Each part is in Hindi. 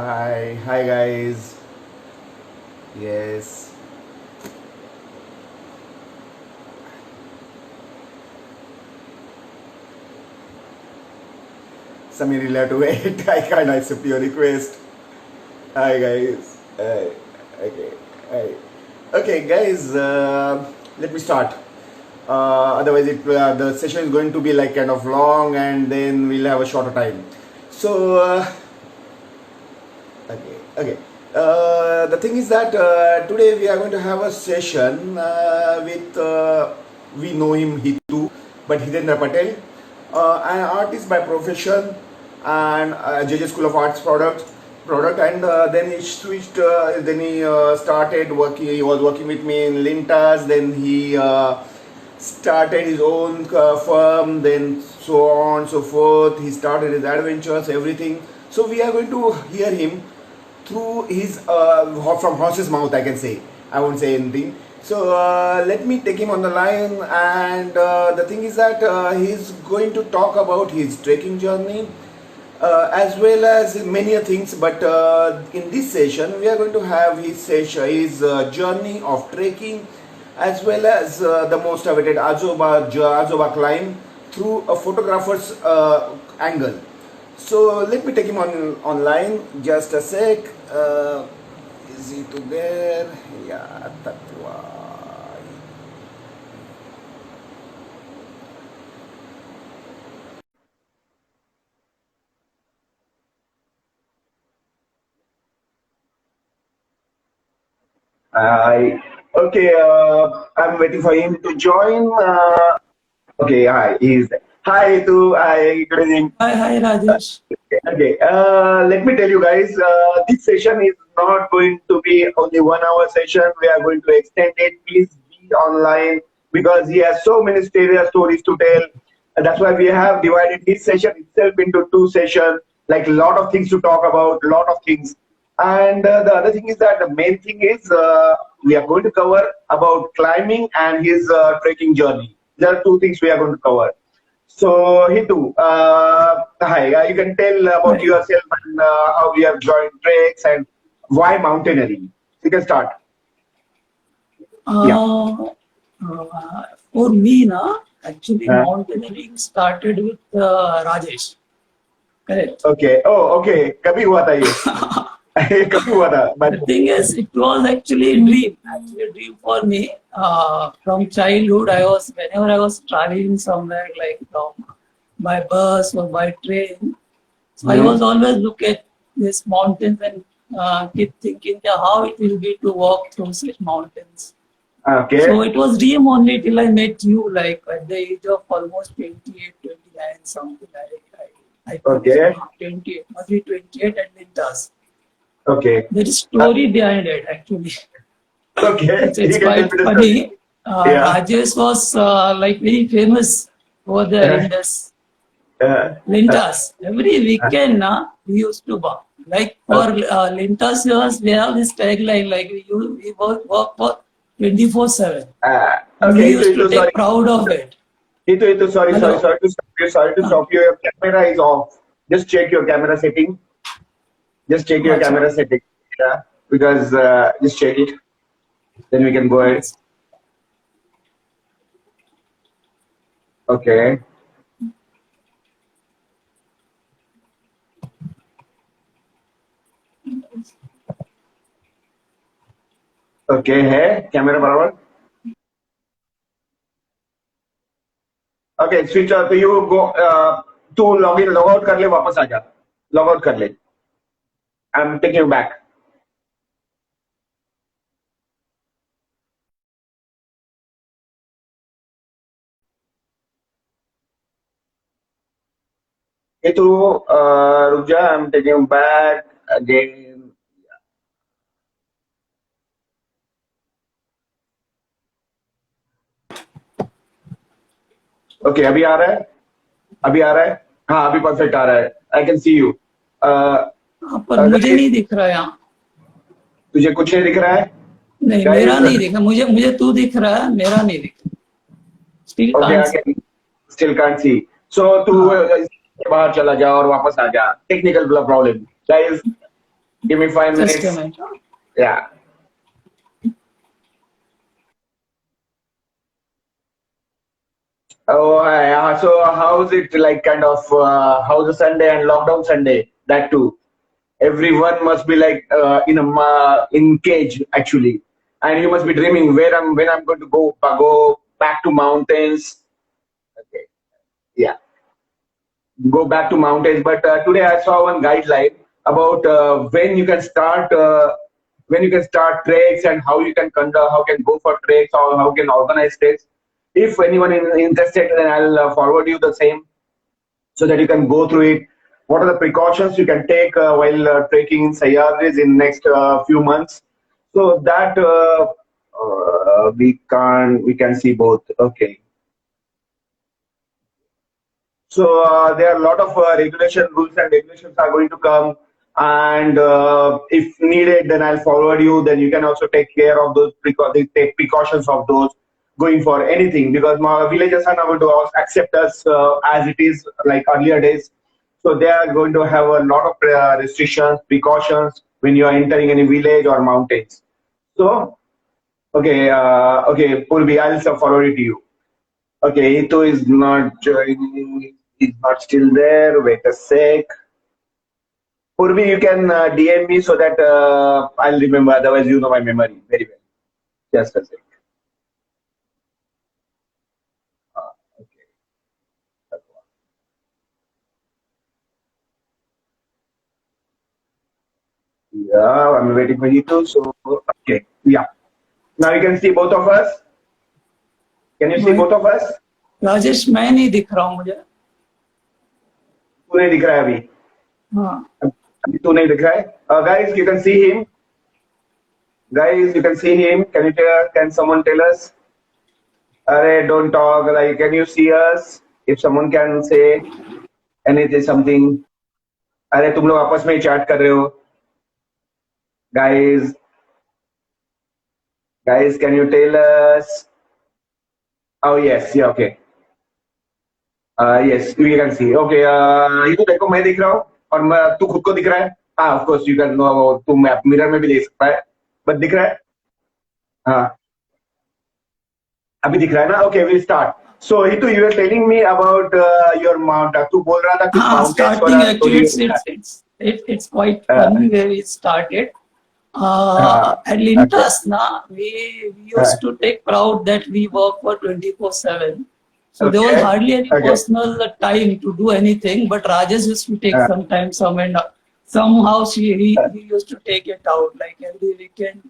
Hi guys. Yes, Samir, you'll have to wait. I can't accept your request. Hi guys. Okay. Hi. Okay, guys. Let me start. Otherwise, the session is going to be like kind of long, and then we'll have a shorter time. So, okay. The thing is that today we are going to have a session with we know him Hitu, but Hidendra Patel, an artist by profession and JJ School of Arts product, and then he switched. Then he started working. He was working with me in Lintas. Then he started his own firm. Then so on so forth. He started his adventures, everything. So we are going to hear him through his from horse's mouth. I can say, I won't say anything. So let me take him on the line, and the thing is that he's going to talk about his trekking journey as well as many things. But in this session, we are going to have his journey of trekking, as well as the most awaited Ajoba climb through a photographer's angle. So let me take him on online. Just a sec. Is he to there? Yeah, Tatwa. I okay. I'm waiting for him to join. Okay, hi. He's there. Hi, to hi. Good evening. Hi, Rajesh. Okay, let me tell you guys, this session is not going to be only 1 hour session. We are going to extend it. Please be online because he has so many stories to tell. And that's why we have divided this session itself into two sessions. Like a lot of things to talk about, lot of things. And the other thing is that the main thing is we are going to cover about climbing and his trekking journey. There are two things we are going to cover. So, Hitu, hi. You can tell about Hi. yourself and how you have joined treks and why mountaineering. You can start. Yeah. Uh, for me, actually, Uh, mountaineering started with Rajesh. Correct. okay. Oh, okay. कभी हुआ था ये? कभी हुआ था? The thing is, it was actually a dream. Actually, a dream for me. From childhood, whenever I was traveling somewhere, like from by bus or by train, so I Hmm. was always look at these mountains and keep thinking how it will be to walk through such mountains. So Okay. it was dream only till I met you, like at the age of almost 28, 29, something. I think so. Okay. 28, must be 28 and it does. Okay. There is Uh, story behind it, actually. okay. It's You can tell quite me the story. funny. Yeah. Rajesh was like very famous over there Uh, in this uh, uh, Lintas. Every weekend, we used to walk. Like for okay. Lintas years, we have this tagline like we work for 24/7. And we Okay. used to Sorry. take proud of it. Sorry Hello. to stop you. Sorry to Uh, stop you. Your camera is off. Just check your camera setting. Just check your acha. camera setting. Yeah. Because just check it. Then we can go ahead. Yes. Okay. Okay है कैमरा बराबर. Okay, switch तो you go तू log out कर ले वापस आ जा. Log out कर ले. I'm taking you back. ये तू रुक जा. I'm taking you back again. Okay, अभी आ रहा है. अभी आ रहा है. हाँ अभी perfect आ रहा है. I can see you. पर अगर मुझे ये नहीं दिख रहा यहाँ. तुझे कुछ नहीं दिख रहा है. नहीं, मेरा Guys, नहीं दिखा. मुझे मुझे तू दिख रहा है, मेरा नहीं दिख रहा. Still okay can't see. again. Still can't see. So तू हाँ. बाहर चला जा और वापस आ जा. Technical problem. Guys, Give me 5 minutes. Just a minute. Yeah. Oh, yeah. So how's it like kind of how's the Sunday and lockdown Sunday? That too. Everyone must be like in a in cage actually, and you must be dreaming where I'm when I'm going to go back to mountains. Okay. Yeah, go back to mountains. But today I saw one guideline about when you can start treks and how you can conduct, how can go for treks, or how can organize treks. If anyone is interested, then I'll forward you the same so that you can go through it. What are the precautions you can take while trekking in Sahyadris in next few months? So that we can see both. Okay. So there are a lot of rules and regulations are going to come, and if needed, then I'll forward you. Then you can also take care of those take precautions of those going for anything because my villagers are not going to accept us as it is like earlier days. So they are going to have a lot of restrictions, precautions when you are entering any village or mountains. So okay, Purvi, I'll forward it to you. Okay, Ito is not joining. He's not still there. Wait a sec. Purvi, you can DM me so that I'll remember. Otherwise, you know my memory very well. Just a sec. Okay. Yeah, I'm waiting for you too. So, okay. Yeah. Now you can see both of us. Can you see मैं both of us? राजेश मैं नहीं दिख रहा हूँ मुझे. तू नहीं दिख रहा है अभी. हाँ. अभी तू नहीं दिख रहा है. Guys, you can see him. Guys, you can see him. Can someone tell us? Arey, don't talk. Like, can you see us? If someone can say anything, something. अरे तुम लोग आपस में ही चैट कर रहे हो. Guys, can you tell us? Oh yes, yeah, okay. Yes, you can see. Okay, ये तो देखो मैं दिख रहा हूँ और तू खुद को दिख रहा है. हाँ, of course you can know. तू मिरर में भी देख सकता है. बट दिख रहा है. हाँ. अभी दिख रहा है ना. Okay, we'll start. So Hitu, you were telling me about your mount. तू बोल रहा था कि mountains Starting वाला actually story. it's quite funny where we started. At Lintas, we used to take proud that we work for 24/7. So there was hardly any personal time to do anything. But Rajesh used to take some time, somehow he used to take it out. Like every weekend,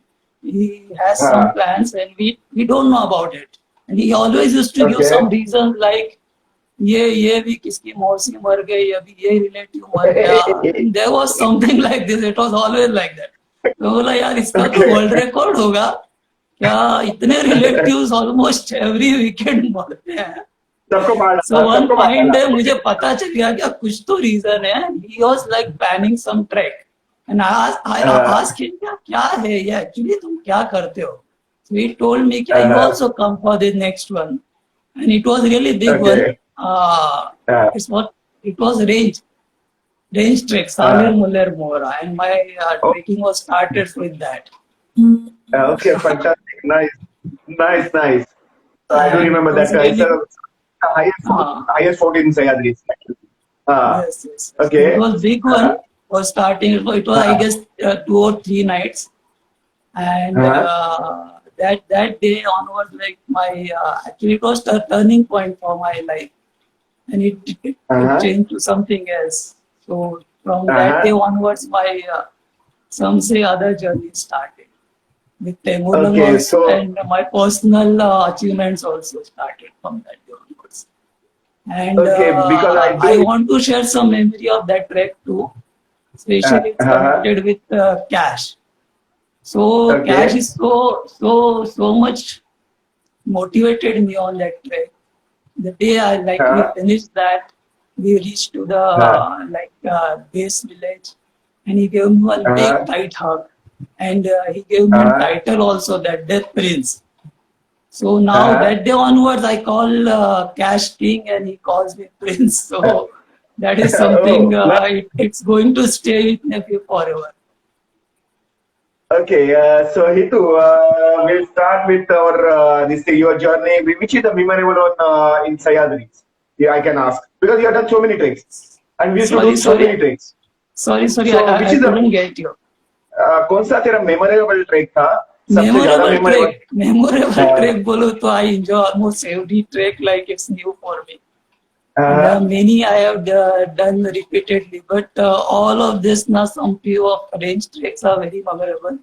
he has some plans, and we don't know about it. And he always used to give some reasons like ये भी किसकी मौसी मर गई, अभी ये रिलेटिव मर गया. And there was something like this. It was always like that. तो बोला यार इसका तो वर्ल्ड रिकॉर्ड होगा क्या, इतने रिलेटिव्स ऑलमोस्ट एवरी वीकेंड मरते हैं. So one fine day मुझे पता चल गया कि कुछ तो रीजन है. He was like planning some trek, and I asked him क्या है ये एक्चुअली तुम क्या करते हो. So he told me कि you also come for the next one, and it was really big one. It was range trek, Salir Muller Mora, and my trekking was started with that. Okay, fantastic, nice. So I do remember that. It's the highest fort in Sahyadris. Yes. Okay. It was big one. Was starting. It was I guess 2 or 3 nights, and that day onwards, like my actually it was a turning point for my life, and it changed to something else. So from that day onwards, my some say other journey started with Temulam also, and my personal achievements also started from that day onwards. And because I want to share some memory of that trek too, especially it's connected with Cash. So Cash is so much motivated me on that trek. The day we finished that, we reached to the base village, and he gave me a big tight hug, and he gave me a title also, that Death Prince. So now that day onwards, I call Cash King, and he calls me Prince. So that is something it's going to stay with me forever. Okay, so Hitu, we'll start with our this your journey. Which is the memorable one in Sayadris? Yeah, I can ask because you have done so many treks, and we used to do Sorry, so sorry, many treks. sorry. So which I is the couldn't get you. कौन सा तेरा मेमोरेबल ट्रेक था? सबसे ज्यादा मेमोरेबल? Memorable trek बोलो तो I enjoy almost every trek like it's new for me. And हाँ many I have done repeatedly, but all of this now some few of range treks are very memorable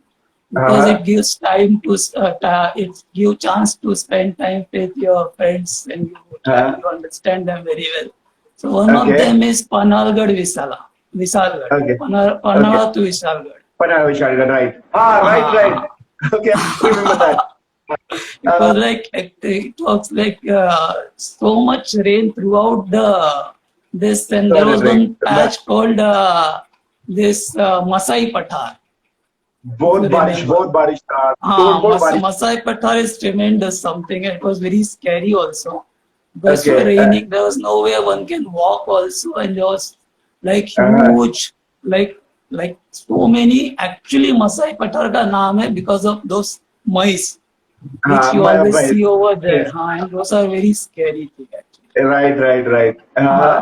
because it हाँ gives time to it gives chance to spend time with your friends and you try हाँ. to understand them very well. So one of Okay, them is Panalgarh Visalgarh, okay, okay. Panala to Visalgarh. Panna Vishalgarh, right? Ah, right, right. Uh, Okay, I remember that. it was Uh, like it was like so much rain throughout the this, and there was right. one patch called this Masai Pathar, if you remember. बहुत बारिश था, तोड़फोड़ बारिश. Masai Pathar is tremendous something. It was very scary also. Because so Okay. raining, there was no way one can walk also, and there was like Uh, huge, like so many. Actually, Masai Pathar ka naam hai because of those mice which you always my, see over there. yes, And those are very scary thing actually. right, right, right. हाँ,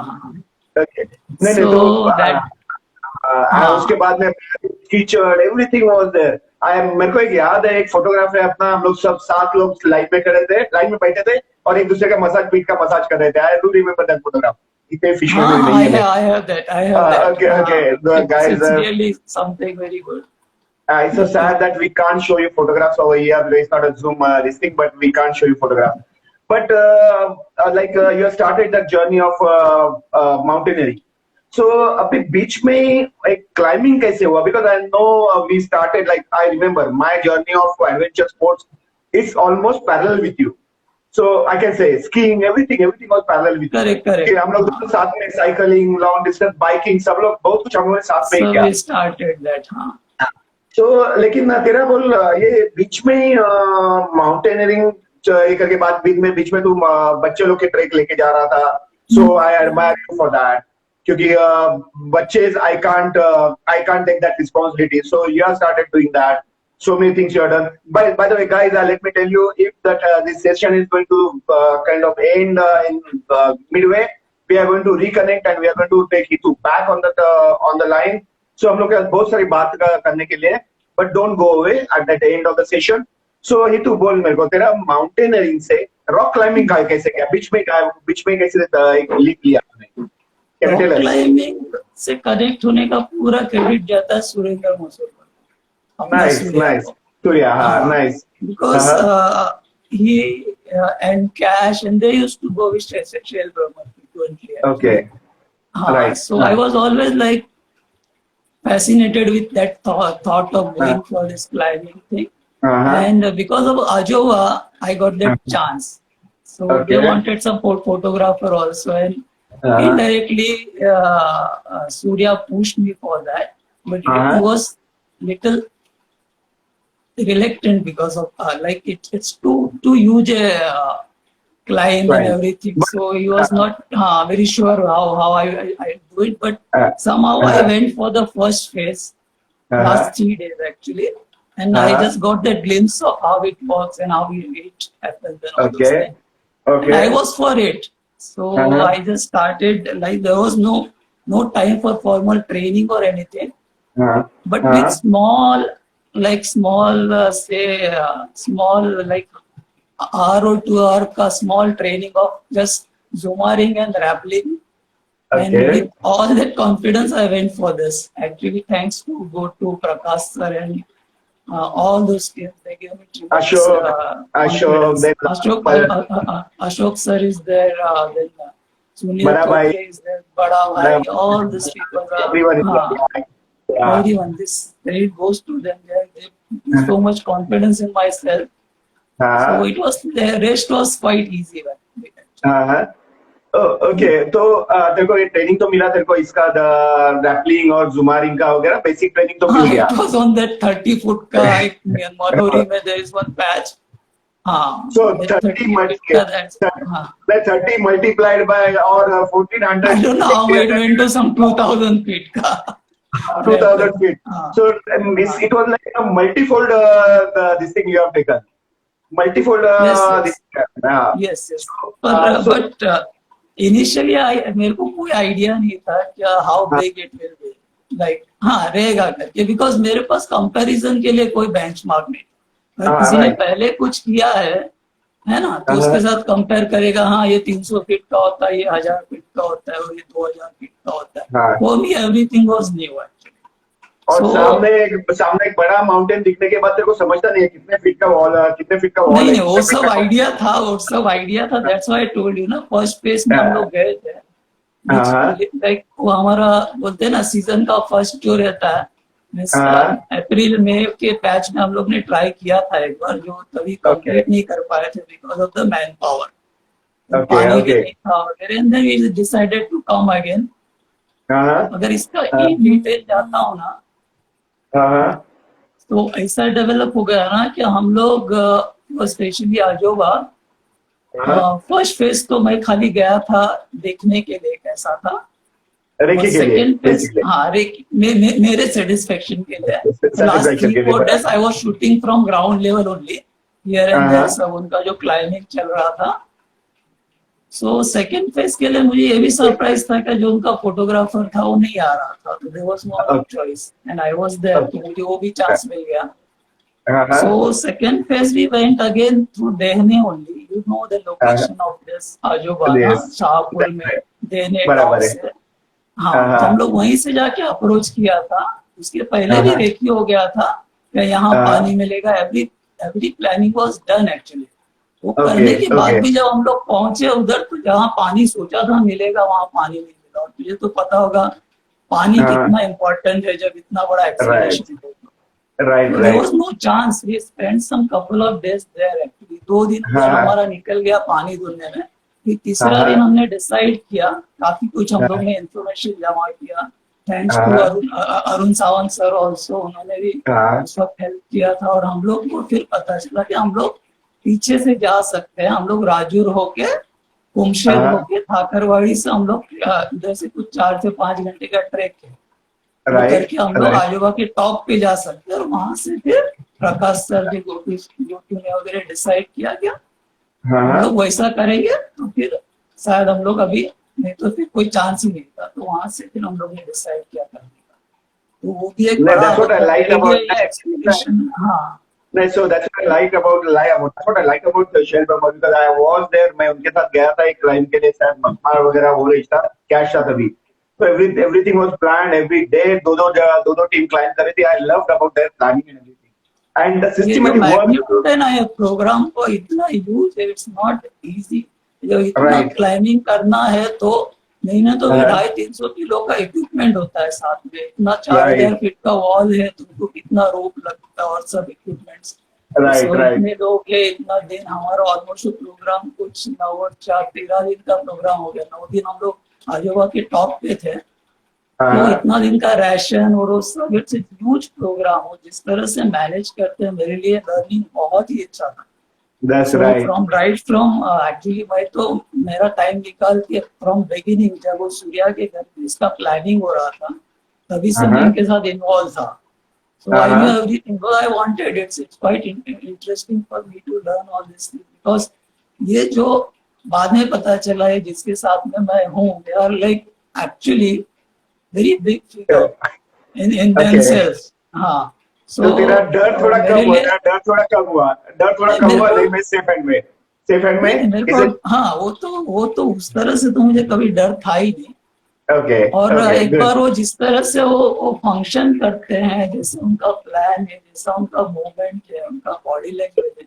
Okay. नहीं नहीं तो so that उसके हाँ बाद में कीचड़ एवरीथिंग वाज देयर. आई मेरे को एक याद है, एक फोटोग्राफ है अपना, हम लोग सब 7 लोग लाइन में खड़े थे, लाइन में बैठे थे और एक दूसरे का मसाज, पीठ का मसाज कर रहे थे. I do remember that photograph. इतने फिश मेमोरी नहीं है मेरे. I have that. I have that. Okay, okay. The guys, It's really something very good. it's so sad that we can't show you photographs over here. It's not a Zoom this thing, but we can't show you photographs. But you have started that journey of mountaineering. So अभी बीच में एक climbing कैसे हुआ? Because I know we started, like I remember my journey of adventure sports is almost parallel with you. So I can say skiing, everything was parallel with you. Correct. कि हम लोग दोनों साथ में cycling, long distance biking, सब लोग बहुत कुछ हम लोग ने साथ में So किया. we started that. तो लेकिन तेरा बोल ये बीच में ही माउंटेनियरिंग ये करके बाद बीच में तू बच्चे लोग के ट्रेक लेके जा रहा था. So I admire you for that क्योंकि बच्चे I can't take that responsibility. So you have started doing that. So many things you have done. By the way, guys, let me tell you, if that this session is going to kind of end in midway, we are going to reconnect and we are going to take Hitu back on the line. So हम लोग के पास बहुत सारी बात करने के लिए, but don't go away at the end of the session. So Hitu बोल मेरे को, तेरा माउंटेनियरिंग से रॉक क्लाइंबिंग का कैसे गया? बीच में कैसे एक लीप लिया आपने? Can you rock tell us? Climbing से कनेक्ट होने का पूरा क्रेडिट जाता है सुरेंद्र मसूर पर. Nice, nice. Surya, nice. Because he and Cash and they used to go with Shell Brahma frequently. Okay, right. So I was always like fascinated with that thought of going for this climbing thing. And because of Ajowa, I got that chance. So they wanted some photographer also, and indirectly Surya pushed me for that, but it was little reluctant because of like it's too huge a climb and everything. So he was not very sure how I do it, but somehow I went for the first phase last 3 days actually, and I just got that glimpse of how it works and how it happens and all those things. And I was for it. So I just started, like there was no time for formal training or anything, but with small like hour or 2 hour ka small training of just Zumaring and rappelling. And with all that confidence, I went for this. Actually, thanks to Prakash sir and all those kids, they gave me tremendous Ashok sir is there, then Sunil Kotre is there, Bada Bhai, all these people are. Everyone, this credit goes to them. They so much confidence in myself. So it was, the rest was quite easy. Okay, तो तेरे को ये ट्रेनिंग तो मिला, तेरे को इसका रैपलिंग और जुमारिंग का वगैरह बेसिक ट्रेनिंग तो मिल गया. It was on that 30 foot का in Madhuri में there is one patch. So 30 multiplied by or 1400. I don't know how it went to some 2000 feet का. 2,000 feet. हाँ So it was like a multifold this thing you have taken. Multifold yes this. Yes Yeah. Yes yes So, पर so बट इनिशियली मेरे को कोई आइडिया नहीं था क्या हाउ हाँ, big it will be like हाँ रहेगा करके बिकॉज मेरे पास कंपैरिजन के लिए कोई बेंचमार्क नहीं अगर किसी ने right. पहले कुछ किया है ना तो उसके साथ कंपेयर करेगा हाँ ये 300 फीट का होता है ये 1000 फीट का होता है और ये 2000 फीट का होता है हाँ. For me everything was new actually और सो सामने एक बड़ा माउंटेन दिखने के बाद तेरे को समझता नहीं है कितने फीट का वॉल है, कितने फीट का वॉल नहीं है, नहीं कितने फीट का वो सब आइडिया था that's why I told you ना फर्स्ट फेज में हम लोग गए थे हाँ, लाइक वो हमारा बोलते हैं ना सीजन का फर्स्ट जो रहता है हाँ, अप्रैल मई के पैच में हम लोग ने ट्राई किया था एक बार जो तभी ओके, कंप्लीट नहीं कर पाए थे because of the man power okay, पानी भी ओके, नहीं था वगैरह and then we decided to come again हाँ, अगर इसका हाँ, इन डिटेल जाता हूँ ना हाँ, तो ऐसा डेवलप हो गया ना कि हम लोग स्पेशली आजोबा हाँ, फर्स्ट फेज तो मैं खाली गया था देखने के लिए कैसा था और रेकी के लिए, सेकेंड फेज बेसिकली, हाँ मेरे सेटिस्फेक्शन के लिए लास्ट सेटिस्फेक्शन के लिए 3-4 बड़ा, days I was shooting from ground level only here and there हाँ, सब उनका जो क्लाइंबिंग चल रहा था सो सेकेंड फेज के लिए मुझे ये भी सरप्राइज था कि जो उनका फोटोग्राफर था वो नहीं आ रहा था तो there was no other okay, choice and I was there तो ओके, मुझे वो भी चांस मिल गया हाँ, So second phase we went again through Dehne only. You know the हाँ, location of this Ajobana, yes, Shahpur में right, देहने टाउन बराबर है, से हाँ तो हम हाँ, लोग वहीं से जाके अप्रोच किया था उसके पहले भी हाँ, रेकी हो गया था कि यहाँ हाँ, पानी मिलेगा every planning was done actually वो ओके, करने के बाद ओके, भी जब हम लोग पहुंचे उधर तो जहाँ पानी सोचा था मिलेगा वहाँ पानी नहीं मिला और तुझे तो पता होगा पानी हाँ, कितना इम्पोर्टेंट है जब इतना बड़ा राइट, एक्सीलरेशन हो right, So there right, was no chance. We spent some couple of days there actually. 2 दिन उधर हाँ, हमारा निकल गया पानी ढूंढने में फिर तीसरा दिन हाँ, हमने डिसाइड किया काफी कुछ हम लोग हाँ, ने इंफॉर्मेशन जमा किया थैंक्स टू हाँ, अरुण सावंत सर ऑल्सो उन्होंने भी हाँ, उस वक्त हेल्प किया था और हम लोग को फिर पता चला कि हम लोग पीछे से जा सकते हैं हम लोग राजूर होके कुमशेर हाँ, होके थाकरवाड़ी से हम लोग इधर से कुछ 4 से 5 घंटे का ट्रैक है वो राइट, करके हम लोग राइट, आजोबा के टॉप पे जा सकते हैं और वहां से फिर प्रकाश सर जी गोटू ने वगैरह डिसाइड किया क्या हम हाँ, लोग वैसा करेंगे तो फिर शायद हम लोग अभी नहीं तो फिर कोई चांस ही नहीं था तो वहां से फिर हम लोग ने डिसाइड किया करने का तो वो भी एक no, बड़ा that's what I मतलब liked मेरे लिए about ये एक्सपीडिशन हाँ नहीं, so that's what I liked that's what I liked about the Shell Burma because I was there. मैं उनके साथ गया था एक क्लाइंब के लिए शायद मम्मा वगैरह हो रही था कैश था तभी so everything was planned every day दो टीम क्लाइंब कर रही थी I loved about their planning and everything and the ये जो systematic work मैग्नीट्यूड है ना ये प्रोग्राम को इतना ह्यूज है इट्स नॉट इजी जो इतना right क्लाइंबिंग करना है तो नहीं ना तो uh, 250-300 किलो का इक्विपमेंट होता है साथ में इतना 4000 right फीट का वॉल है तुमको कितना रोप लगता है और सब इक्विपमेंट्स right सो right इतने लोग है इतना दिन हमारा ऑलमोस्ट प्रोग्राम कुछ 9 और 4 13 दिन का प्रोग्राम हो गया 9 दिन हम लोग आजोबा के टॉप पे थे तो uh, इतना दिन का राशन और वो सब इट्स ह्यूज प्रोग्राम हो जिस तरह से मैनेज करते हैं मेरे लिए लर्निंग बहुत ही अच्छा था that's so right from actually मैं तो मेरा टाइम निकाल के फ्रॉम बिगिनिंग जब वो सूर्या के घर में इसका प्लानिंग हो रहा था तभी से मैं uh-huh, इनके साथ इन्वॉल्व था so I knew uh-huh, everything what I wanted it's quite interesting for me to learn all this because ये जो बाद में पता चला है जिसके साथ में मैं हूँ they are like actually very big figure in okay themselves हाँ so तो तेरा डर थोड़ा मेरे कम हुआ लिए तेरा डर थोड़ा नहीं कम मेरे हुआ को लेकिन मैं सेफ एंड में नहीं मेरे इज को इट हाँ वो तो उस तरह से तो मुझे कभी डर था ही नहीं ओके और ओके एक गुड बार वो जिस तरह से वो फंक्शन करते हैं जैसे उनका प्लान है जैसा उनका मूवमेंट है उनका बॉडी लैंग्वेज है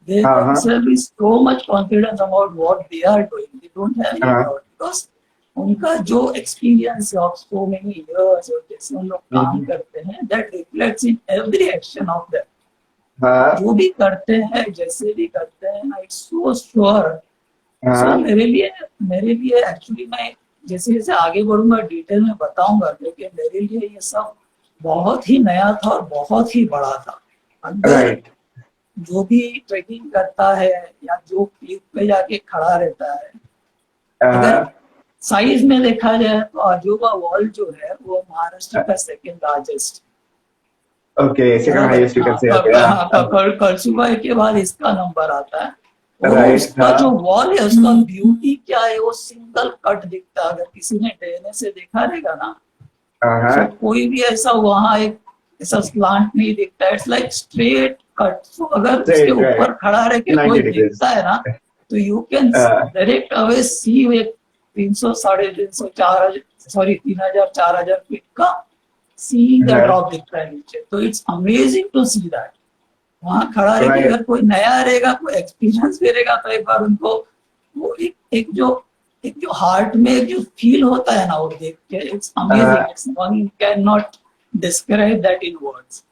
they हाँ हाँ themselves is so much confidence about what they are doing they don't have any हाँ doubt because उनका जो experience of so many years और जैसे उन लोग काम करते हैं that reflects in every action of that हाँ जो भी करते हैं जैसे भी करते हैं इट्स सो श्योर सो हाँ मेरे लिए एक्चुअली मैं जैसे जैसे आगे बढ़ूंगा डिटेल में बताऊंगा क्योंकि मेरे लिए ये सब बहुत ही नया था और बहुत ही बड़ा था अगर राइट जो भी ट्रेकिंग करता है या जो क्लिप पे जाके खड़ा रहता है अगर साइज में देखा जाए तो अजोबा वॉल जो है वो महाराष्ट्र का सेकंड लार्जेस्ट, Okay, second बराबर। highest you can हाँ, say. Okay, yeah. कलसुबाई के बाद इसका नंबर आता है। और Right. उसका जो वॉल है उसका ब्यूटी क्या है, वो सिंगल कट दिखता है। अगर किसी ने डरने से देखा रहेगा ना, तो Uh-huh. कोई भी ऐसा वहां एक ऐसा स्लांट नहीं दिखता, इट्स लाइक स्ट्रेट कट। तो अगर उसके Straight, right. ऊपर खड़ा रह के 90 कोई degrees. देखता है ना, तो you can Uh, direct away see एक 300 350 4,000 सॉरी 3,000 4,000 फीट का सीधा हाँ। ड्रॉप दिखता है नीचे। तो it's amazing to see that. वहां खड़ा रह के Right. अगर कोई नया रहेगा, कोई एक्सपीरियंस भी रहेगा, तो एक बार उनको वो एक जो हार्ट में एक जो फील होता है ना, वो देख के it's amazing. It's one can not describe that in words.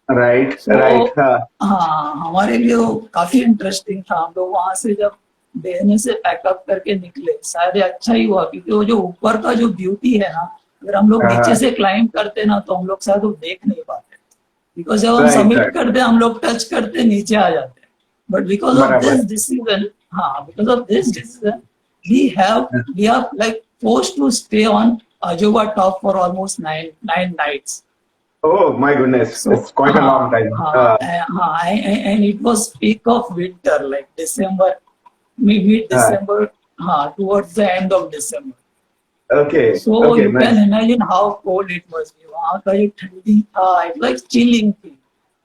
Right, So, right. हाँ. हाँ, हमारे लिए वो काफी इंटरेस्टिंग था। हम लोग वहां से जब देहने से पैकअप करके निकले, शायद ये अच्छा ही हुआ, क्योंकि वो जो ऊपर का जो ब्यूटी है ना, अगर हम लोग हाँ। नीचे से क्लाइंब करते ना, तो हम लोग शायद वो देख नहीं पाते। बिकॉज जब हम Right, सबमिट right. करते, हम लोग टच करते, नीचे आ जाते हैं। बट बिकॉज ऑफ बराबर। दिस डिसीजन, हाँ, because of this decision we are like forced to stay on Ajoba top for almost nine nights. Oh my goodness, So, it's quite a long time. and it was peak of winter, like December, mid December, towards the end of December. Okay, So okay, you nice. can imagine how cold it must be. वहाँ का जो ठंडी था, it like chilling थी।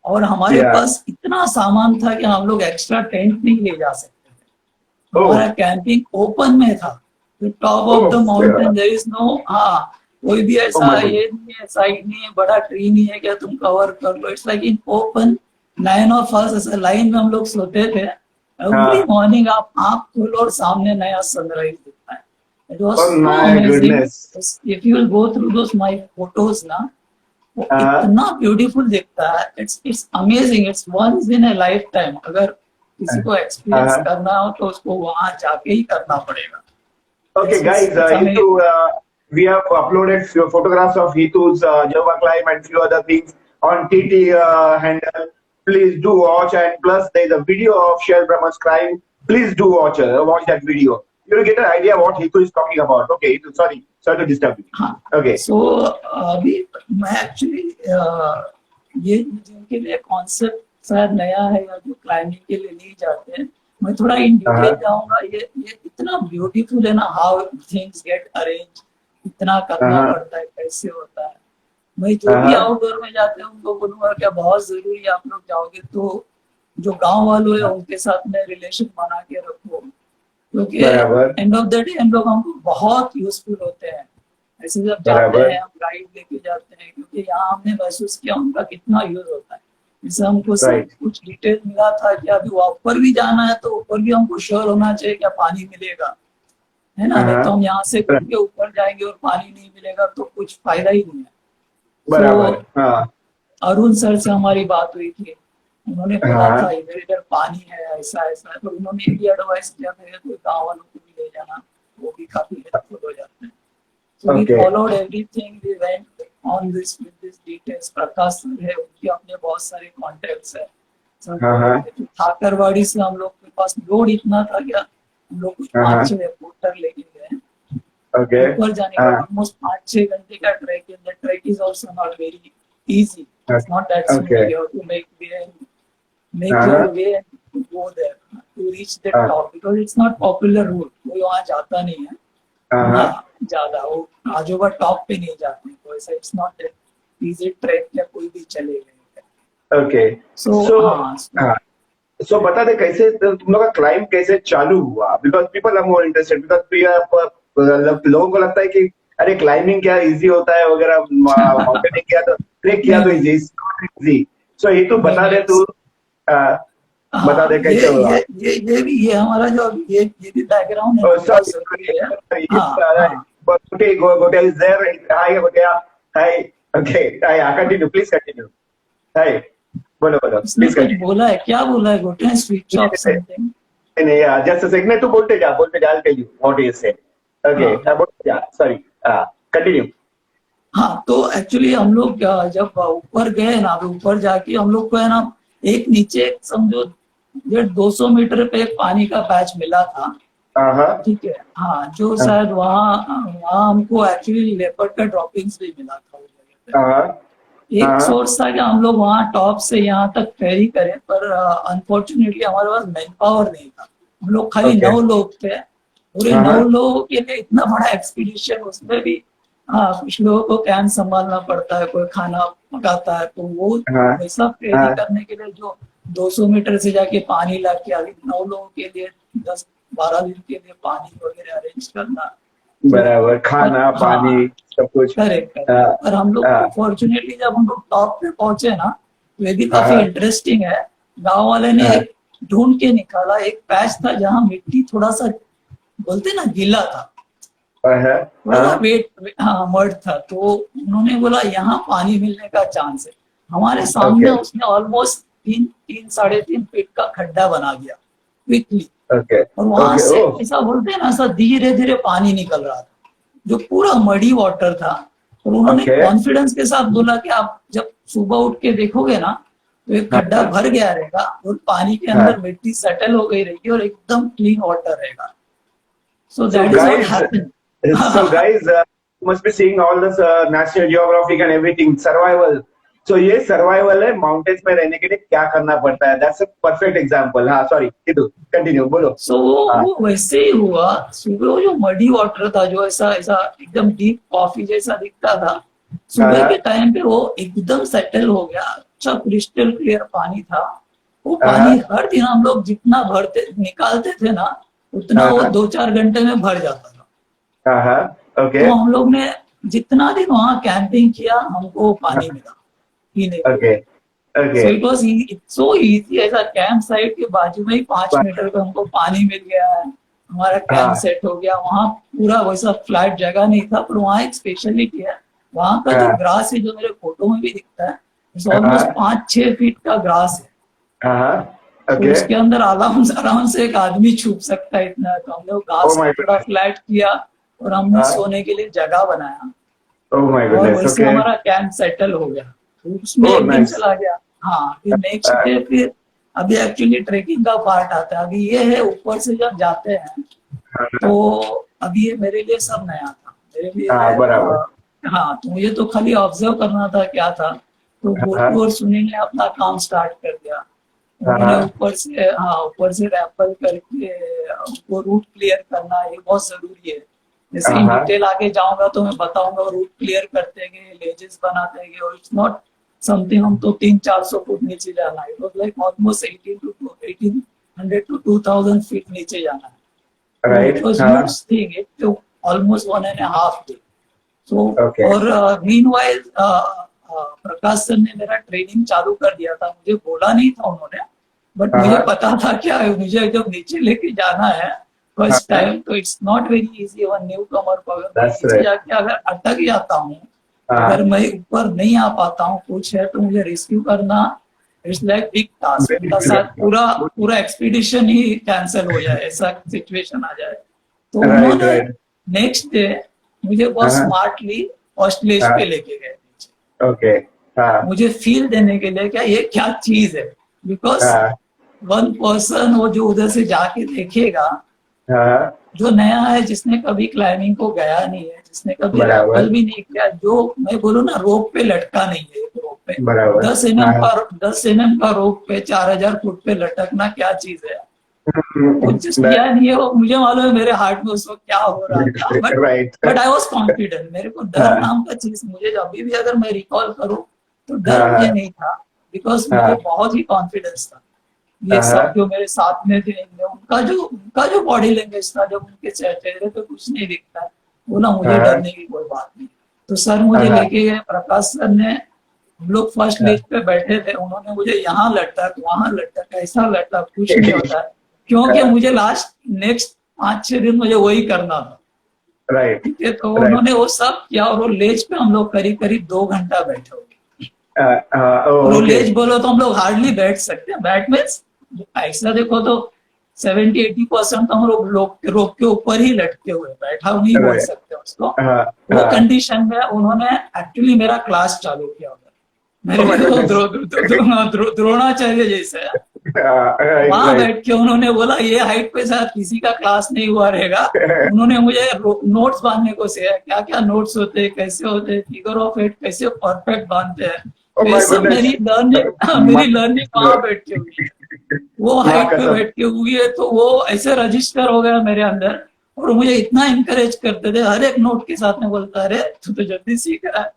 और हमारे Yeah. पास इतना सामान था कि हम लोग एक्स्ट्रा टेंट नहीं ले जा सकते थे। Oh. हमारा कैंपिंग ओपन में था, top of the Oh, mountain, there is no, कोई भी ऐसा Oh my God. ये नहीं है, साइड नहीं है, बड़ा ट्री नहीं है क्या तुम कवर कर लो। It's like in open. 9 of us ऐसे लाइन में हम लोग सोते थे। एवरी मॉर्निंग आप आँख खोलो और सामने नया सनराइज दिखता है। It was Oh so my amazing. goodness. If you will go through those my photos ना, वो हाँ। इतना ब्यूटीफुल दिखता है। It's amazing. It's once in a lifetime. अगर किसी को एक्सपीरियंस हाँ। करना हो तो उसको वहां जाके ही करना पड़ेगा। Okay, It's guys, amazing. Hitu, we have uploaded few photographs of Hitu's Java climb and few other things on TT handle. Please do watch, and plus there is a video of Shell Brahman's climb. Please do watch that video. You will get an idea what Hitu is talking about. Okay, Hitu, sorry to disturb you. हाँ। Okay. So अभी मैं एक्चुअली ये जिनके लिए कॉन्सेप्ट शायद नया है या जो क्लाइंबिंग के लिए नहीं जाते हैं, मैं थोड़ा इन डिटेल हाँ। जाऊंगा। ये इतना ब्यूटीफुल है ना, हाउ थिंग्स गेट अरेंज, इतना करना हाँ। पड़ता है, कैसे होता है। मैं जो भी आउटडोर में जाते हैं उनको बोलूंगा क्या बहुत जरूरी है, आप लोग जाओगे तो जो गांव वालों है उनके साथ में रिलेशन बना के रखो, क्योंकि बराबर। एंड ऑफ द डे हम लोग हमको बहुत यूजफुल होते हैं। ऐसे जब जाते बराबर। हैं, हम गाइड लेके जाते हैं, क्योंकि यहाँ हमने महसूस किया उनका कितना यूज होता है। जैसे हमको Right. कुछ डिटेल मिला था कि अभी ऊपर भी जाना है, तो ऊपर भी हमको श्योर होना चाहिए क्या पानी मिलेगा, है ना। नहीं तो हम यहाँ से घूम के ऊपर जाएंगे और पानी नहीं मिलेगा तो कुछ फायदा ही नहीं है। बराबर। हाँ। अरुण सर से हमारी बात हुई थी, उन्होंने बोला हाँ। था इधर इधर पानी है, ऐसा ऐसा है। तो उन्होंने ये भी एडवाइस किया था कोई गाँव वालों को भी ले जाना, वो भी काफी हेल्पफुल हो जाते हैं। So we Okay. followed everything. We went on this with this details. Prakash sir है, उनके अपने बहुत सारे कॉन्टेक्ट्स है। हाँ। ठाकरवाड़ी से हम लोग के पास लोड इतना था क्या, हम लोग कुछ हाँ। 5-6 रिपोर्टर लेके गए। Okay. ऊपर जाने का ऑलमोस्ट 5-6 घंटे का ट्रैक है। The trek is also not very easy. It's not that smooth. Okay. You have to make your way and go there to reach the top, because it's not popular route. कोई वहाँ जाता नहीं है हाँ। ज्यादा, वो आजोबा टॉप पे नहीं जाते, तो ऐसा it's not that easy track या कोई भी चलेगा। Okay. So बता दे कैसे तुम लोग का क्लाइंब कैसे चालू हुआ, because people are more interested, because लोगों को लगता है कि अरे क्लाइंबिंग क्या इजी होता है वगैरह, माउंटेनिंग किया तो ट्रेक किया तो इजी। सो ये तो बता दे तू, बता दे कैसे हुआ। ये हमारा जो ये भी बैकग्राउंड है। Gotia is there. Hi, Gotia. Hi. Okay. Hi. Continue. Please continue. Hi. बोलो उसने प्लीज कुछ बोला है, क्या बोला है गोटे, स्विच ऑफ समथिंग। नहीं जस्ट अ सेकंड, नहीं तू बोलते जा I'll tell you what he said. Okay. बोलते जा, सॉरी, कंटिन्यू। हाँ, तो एक्चुअली हम लोग जब ऊपर गए ना, ऊपर जाके हम लोग को है ना एक नीचे समझो 200 मीटर पे एक पानी का पैच मिला था। हाँ ठीक है, हाँ, जो शायद वहाँ वहाँ हमको एक्चुअली लेपर्ड का ड्रॉपिंग्स भी मिला था उस जगह पे। हाँ एक हाँ सोर्स था कि हम लोग वहाँ टॉप से यहाँ तक फेरी करें, पर अनफॉर्चुनेटली हमारे पास मैन पावर नहीं था। हम लोग खाली ओके 9 लोग थे, पूरे हाँ 9 लोगों के लिए इतना बड़ा एक्सपीडिशन, उसमें भी हाँ कुछ लोगों को कैन संभालना पड़ता है, कोई खाना पकाता है, तो वो हाँ वैसा फेरी हाँ करने के लिए जो 200 मीटर से जाके पानी ला के आगे 9 लोगों के लिए 10-12 दिन के लिए पानी वगैरह अरेंज करना, तो बराबर, पर खाना हाँ, पानी सब कुछ। Correct correct. हाँ और हम लोग हाँ को फॉर्चुनेटली जब हम लोग टॉप पे पहुंचे ना, तो ये भी काफी हाँ इंटरेस्टिंग है। गांव वाले ने हाँ एक ढूंढ के निकाला, एक पैच था जहाँ मिट्टी थोड़ा सा, बोलते ना, गीला था, हाँ थोड़ा सा हाँ वेट, हाँ, मर्द था, तो उन्होंने बोला यहाँ पानी मिलने का चांस है। हमारे सामने ओके उसने ऑलमोस्ट 3-3.5 फीट का खड्डा बना दिया क्विकली, ओके और वहां ओके से ओ ऐसा बोलते हैं ना, ऐसा धीरे धीरे पानी निकल रहा था, जो पूरा मडी वाटर था। और उन्होंने ओके कॉन्फिडेंस के साथ बोला कि आप जब सुबह उठ के देखोगे ना, तो एक खड्डा हाँ भर गया रहेगा और पानी के हाँ अंदर मिट्टी सेटल हो गई रहेगी और एकदम क्लीन वाटर रहेगा। सो So that is what guys, happened. so guys, you must be seeing all this National Geographic and everything. Survival. So ये सर्वाइवल है, माउंटेन्स में रहने के लिए क्या करना पड़ता है. That's a perfect example. हाँ, sorry, किदू, continue, बोलो. सो हाँ वो वैसे ही हुआ। सुबह वो जो मडी वाटर था, जो ऐसा ऐसा एकदम डीप कॉफी जैसा दिखता था, सुबह के हाँ टाइम पे वो एकदम सेटल हो गया, अच्छा क्रिस्टल क्लियर पानी था। वो पानी हाँ हर दिन हम लोग जितना भरते निकालते थे ना, उतना वो हाँ 2-4 घंटे में भर जाता था। हाँ ओके तो हम लोग ने जितना दिन वहाँ कैंपिंग किया, हमको वो पानी मिला पीने के लिए। Okay okay so it was so easy, ऐसा कैंप साइट के बाजू में ही 5 मीटर पे हमको पानी मिल गया है, हमारा कैंप हाँ सेट हो गया। वहाँ पूरा वैसा फ्लैट जगह नहीं था, पर वहाँ एक स्पेशलिटी है, वहाँ का जो हाँ ग्रास है, जो मेरे फोटो में भी दिखता है, ऑलमोस्ट हाँ 5-6 फीट का ग्रास है। हाँ तो ओके उसके अंदर आराम आराम से एक आदमी छुप सकता है, इतना है। तो हमने वो ओह घास माय को थोड़ा गुडनेस फ्लैट किया और हमने हाँ सोने के लिए जगह बनाया, ओह माय और गुडनेस वैसे ओके हमारा कैंप सेटल हो गया। तो उसमें ओह एक दिन नाइस चला गया। हाँ, फिर नेक्स्ट डे फिर अभी एक्चुअली ट्रेकिंग का पार्ट आता है। अभी ये है, ऊपर से जब जाते हैं, तो अभी ये मेरे लिए सब नया था, मेरे लिए हाँ बराबर हाँ, तो मुझे तो खाली ऑब्जर्व करना था क्या था। तो हाँ गोलू और सुनील ने अपना काम स्टार्ट कर दिया। उन्होंने हाँ ऊपर से रैपल करके वो रूट क्लियर करना, ये बहुत जरूरी है। जैसे इन हाँ डिटेल आगे जाऊंगा तो मैं बताऊंगा, रूट क्लियर करते गए, लेजेस बनाते गए, और इट्स नॉट समथिंग हम तो 300-400 फुट नीचे जाना है। It was like almost 1800 to 2000 feet नीचे जाना है। तो इट राइट वाज हाँ huge thing, it took almost 1.5 day. So okay और मीनवाइल प्रकाश सर ने मेरा ट्रेनिंग चालू कर दिया था। मुझे बोला नहीं था उन्होंने, बट मुझे हाँ पता था क्या है, मुझे जब नीचे लेके जाना है फर्स्ट हाँ टाइम, तो it's not very easy one newcomer को। अगर मैं दैट्स नीचे राइट जाके अगर अटक जाता हूँ, अगर हाँ मैं ऊपर नहीं आ पाता हूँ, कुछ है, तो मुझे रेस्क्यू करना इट्स लाइक बिग टास्क। उनका साथ पूरा पूरा एक्सपीडिशन ही कैंसिल हो जाए, ऐसा सिचुएशन आ जाए। तो राइट उन्होंने राइट नेक्स्ट डे मुझे बहुत हाँ स्मार्टली फर्स्ट लेज हाँ पे लेके गए नीचे, ओके हाँ मुझे फील देने के लिए क्या ये क्या चीज है। बिकॉज हाँ वन पर्सन वो जो उधर से जाके देखेगा, हाँ जो नया है, जिसने कभी क्लाइंबिंग को गया नहीं है, जिसने कभी रैपल बराबर भी नहीं किया, जो मैं बोलूँ ना, रोप पे लटका नहीं है, एक रोप पे बराबर 10 mm का रोप पे 4000 फुट पे लटकना क्या चीज है। वो जिस किया नहीं है, वो मुझे मालूम है मेरे हार्ट में उस वक्त क्या हो रहा था, right but I was confident. मेरे को डर हाँ नाम का चीज, मुझे अभी भी अगर मैं रिकॉल करूँ तो डर मुझे हाँ नहीं था, बिकॉज मुझे हाँ बहुत ही कॉन्फिडेंस था। ये सब हाँ जो मेरे साथ में थे, उनका जो बॉडी लैंग्वेज था, जब उनके चेहरे पे कुछ नहीं दिखता है, बोला मुझे हाँ डरने की कोई बात नहीं। तो सर मुझे हाँ लेके गए, प्रकाश सर ने, हम लोग फर्स्ट लेज पे बैठे थे, उन्होंने मुझे यहाँ लटक वहां लटक ऐसा लटक, कुछ नहीं होता है, क्योंकि मुझे लास्ट नेक्स्ट 5-6 दिन मुझे वही करना था। राइट ठीक है, तो राइट उन्होंने वो सब किया, और वो लेज पे हम लोग करीब करीब 2 घंटा बैठे हुए। और वो ओके लेज बोलो तो हम लोग हार्डली बैठ सकते हैं। बैट मीन्स ऐसा देखो तो 70-80% तो हम लोग रोप के ऊपर ही लटके हुए, बैठा नहीं बोल राइट सकते उसको। हाँ वो हाँ कंडीशन में उन्होंने एक्चुअली मेरा क्लास चालू किया उधर। मेरे Oh my लिए तो goodness. द्रोणाचार्य जैसे है। राइट वहां राइट बैठ के उन्होंने बोला ये हाइट पे शायद किसी का क्लास नहीं हुआ रहेगा। उन्होंने मुझे नोट्स बांधने को सिखाया, क्या क्या नोट्स होते हैं, कैसे होते हैं, फिगर ऑफ एट कैसे परफेक्ट बांधते हैं। ओ तो ये माय सब गुडनेस, मेरी लर्निंग मेरी लर्निंग वहां बैठ के हुई है, वो माँ हाइट पे कसम। बैठ के हुई है। तो वो ऐसे रजिस्टर हो गया मेरे अंदर, और मुझे इतना इंकरेज करते थे हर एक नोट के साथ में, बोलता अरे तू तो जल्दी सीख रहा है,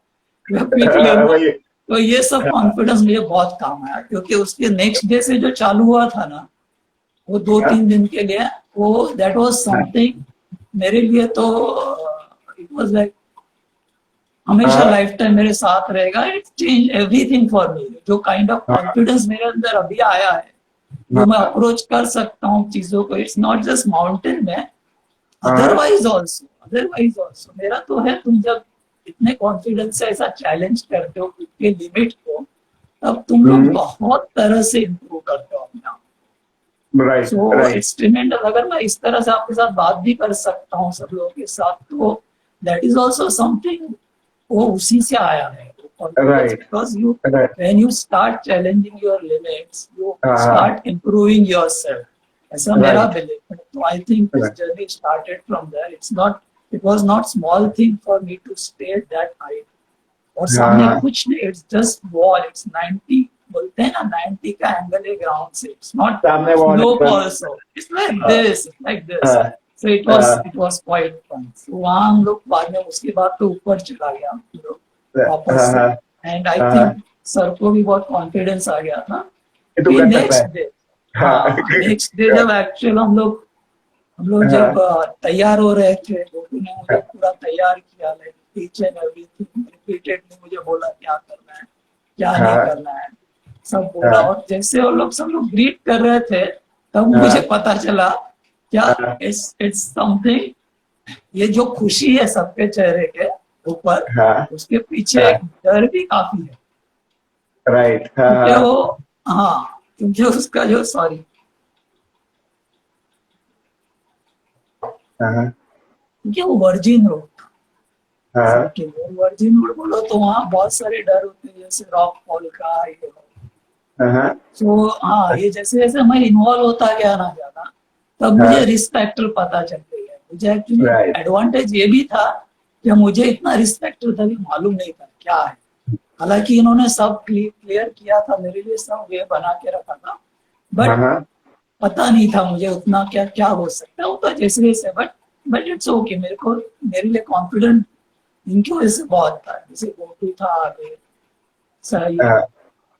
क्विक लर्नर। वही। तो ये सब कॉन्फिडेंस मुझे बहुत काम आया, क्योंकि उसके नेक्स्ट डे से जो चालू हुआ था ना, वो 2-3 दिन के लिए, वो दैट वाज समथिंग मेरे लिए। तो इट वाज लाइक हमेशा लाइफ टाइम मेरे साथ रहेगा। It change everything for me. जो काइंड ऑफ कॉन्फिडेंस मेरे अंदर अभी आया है, जो मैं अप्रोच कर सकता हूँ चीजों को, इट्स नॉट जस्ट माउंटेन में, अदरवाइज ऑल्सो मेरा तो है। तुम जब इतने कॉन्फिडेंस से ऐसा चैलेंज करते हो खुद के लिमिट को, तब तुम लोग बहुत तरह से इम्प्रूव करते हो अपने आप। Right so right it's tremendous. अगर मैं इस तरह से आपके साथ बात भी कर सकता हूँ सब लोगों के साथ, तो दैट इज ऑल्सो समथिंग, वो उसी से आया है confidence. Right because you right. When you start challenging your limits, you start improving yourself, ऐसा मेरा राइट बिलीव है। तो I think this journey started from there. It was not small thing for me to stay at that height. और सामने कुछ नहीं, इट्स जस्ट वॉल। इट्स 90, बोलते हैं ना 90 का एंगल है ग्राउंड से। इट्स नॉट सामने wall slope also, it's like this. So it was quite fun. सो वहां हम लोग बाद में, उसके बाद तो ऊपर चला गया हम लोग वापस से। एंड आई थिंक सर को भी बहुत कॉन्फिडेंस आ गया था। तू फिर कर सकता नेक्स्ट है। डे, हाँ नेक्स्ट डे जब एक्चुअल हम लोग जब तैयार हो रहे थे, गोपी ने मुझे पूरा तैयार किया, like teach and everything repeatedly मुझे बोला क्या करना है क्या नहीं करना है, सब बोला। और जैसे वो लोग सब लोग ग्रीट कर रहे थे, तब मुझे पता चला क्या इट्स समथिंग। ये जो खुशी है सबके चेहरे के ऊपर, उसके पीछे एक डर भी काफी है। राइट क्योंकि वो, हाँ क्योंकि उसका जो, सॉरी, क्योंकि वो वर्जिन रोड था सबके लिए। वर्जिन रोड बोलो तो वहाँ बहुत सारे डर होते हैं, जैसे रॉक फॉल का ये। सो हाँ, ये जैसे जैसे मैं इन्वॉल्व होता गया ना ज्यादा, तब मुझे रिस्क फैक्टर पता चल गया। मुझे एक्चुअली एडवांटेज ये भी था कि मुझे इतना रिस्क फैक्टर तभी मालूम नहीं था क्या है। हालांकि इन्होंने सब क्लियर किया था मेरे लिए, सब वे बना के रखा था, बट पता नहीं था मुझे उतना क्या क्या हो सकता है। वो तो जैसे जैसे, बट इट्स ओके। मेरे लिए कॉन्फिडेंट इनकी वजह से बहुत था। जैसे गोटू था आगे, सही,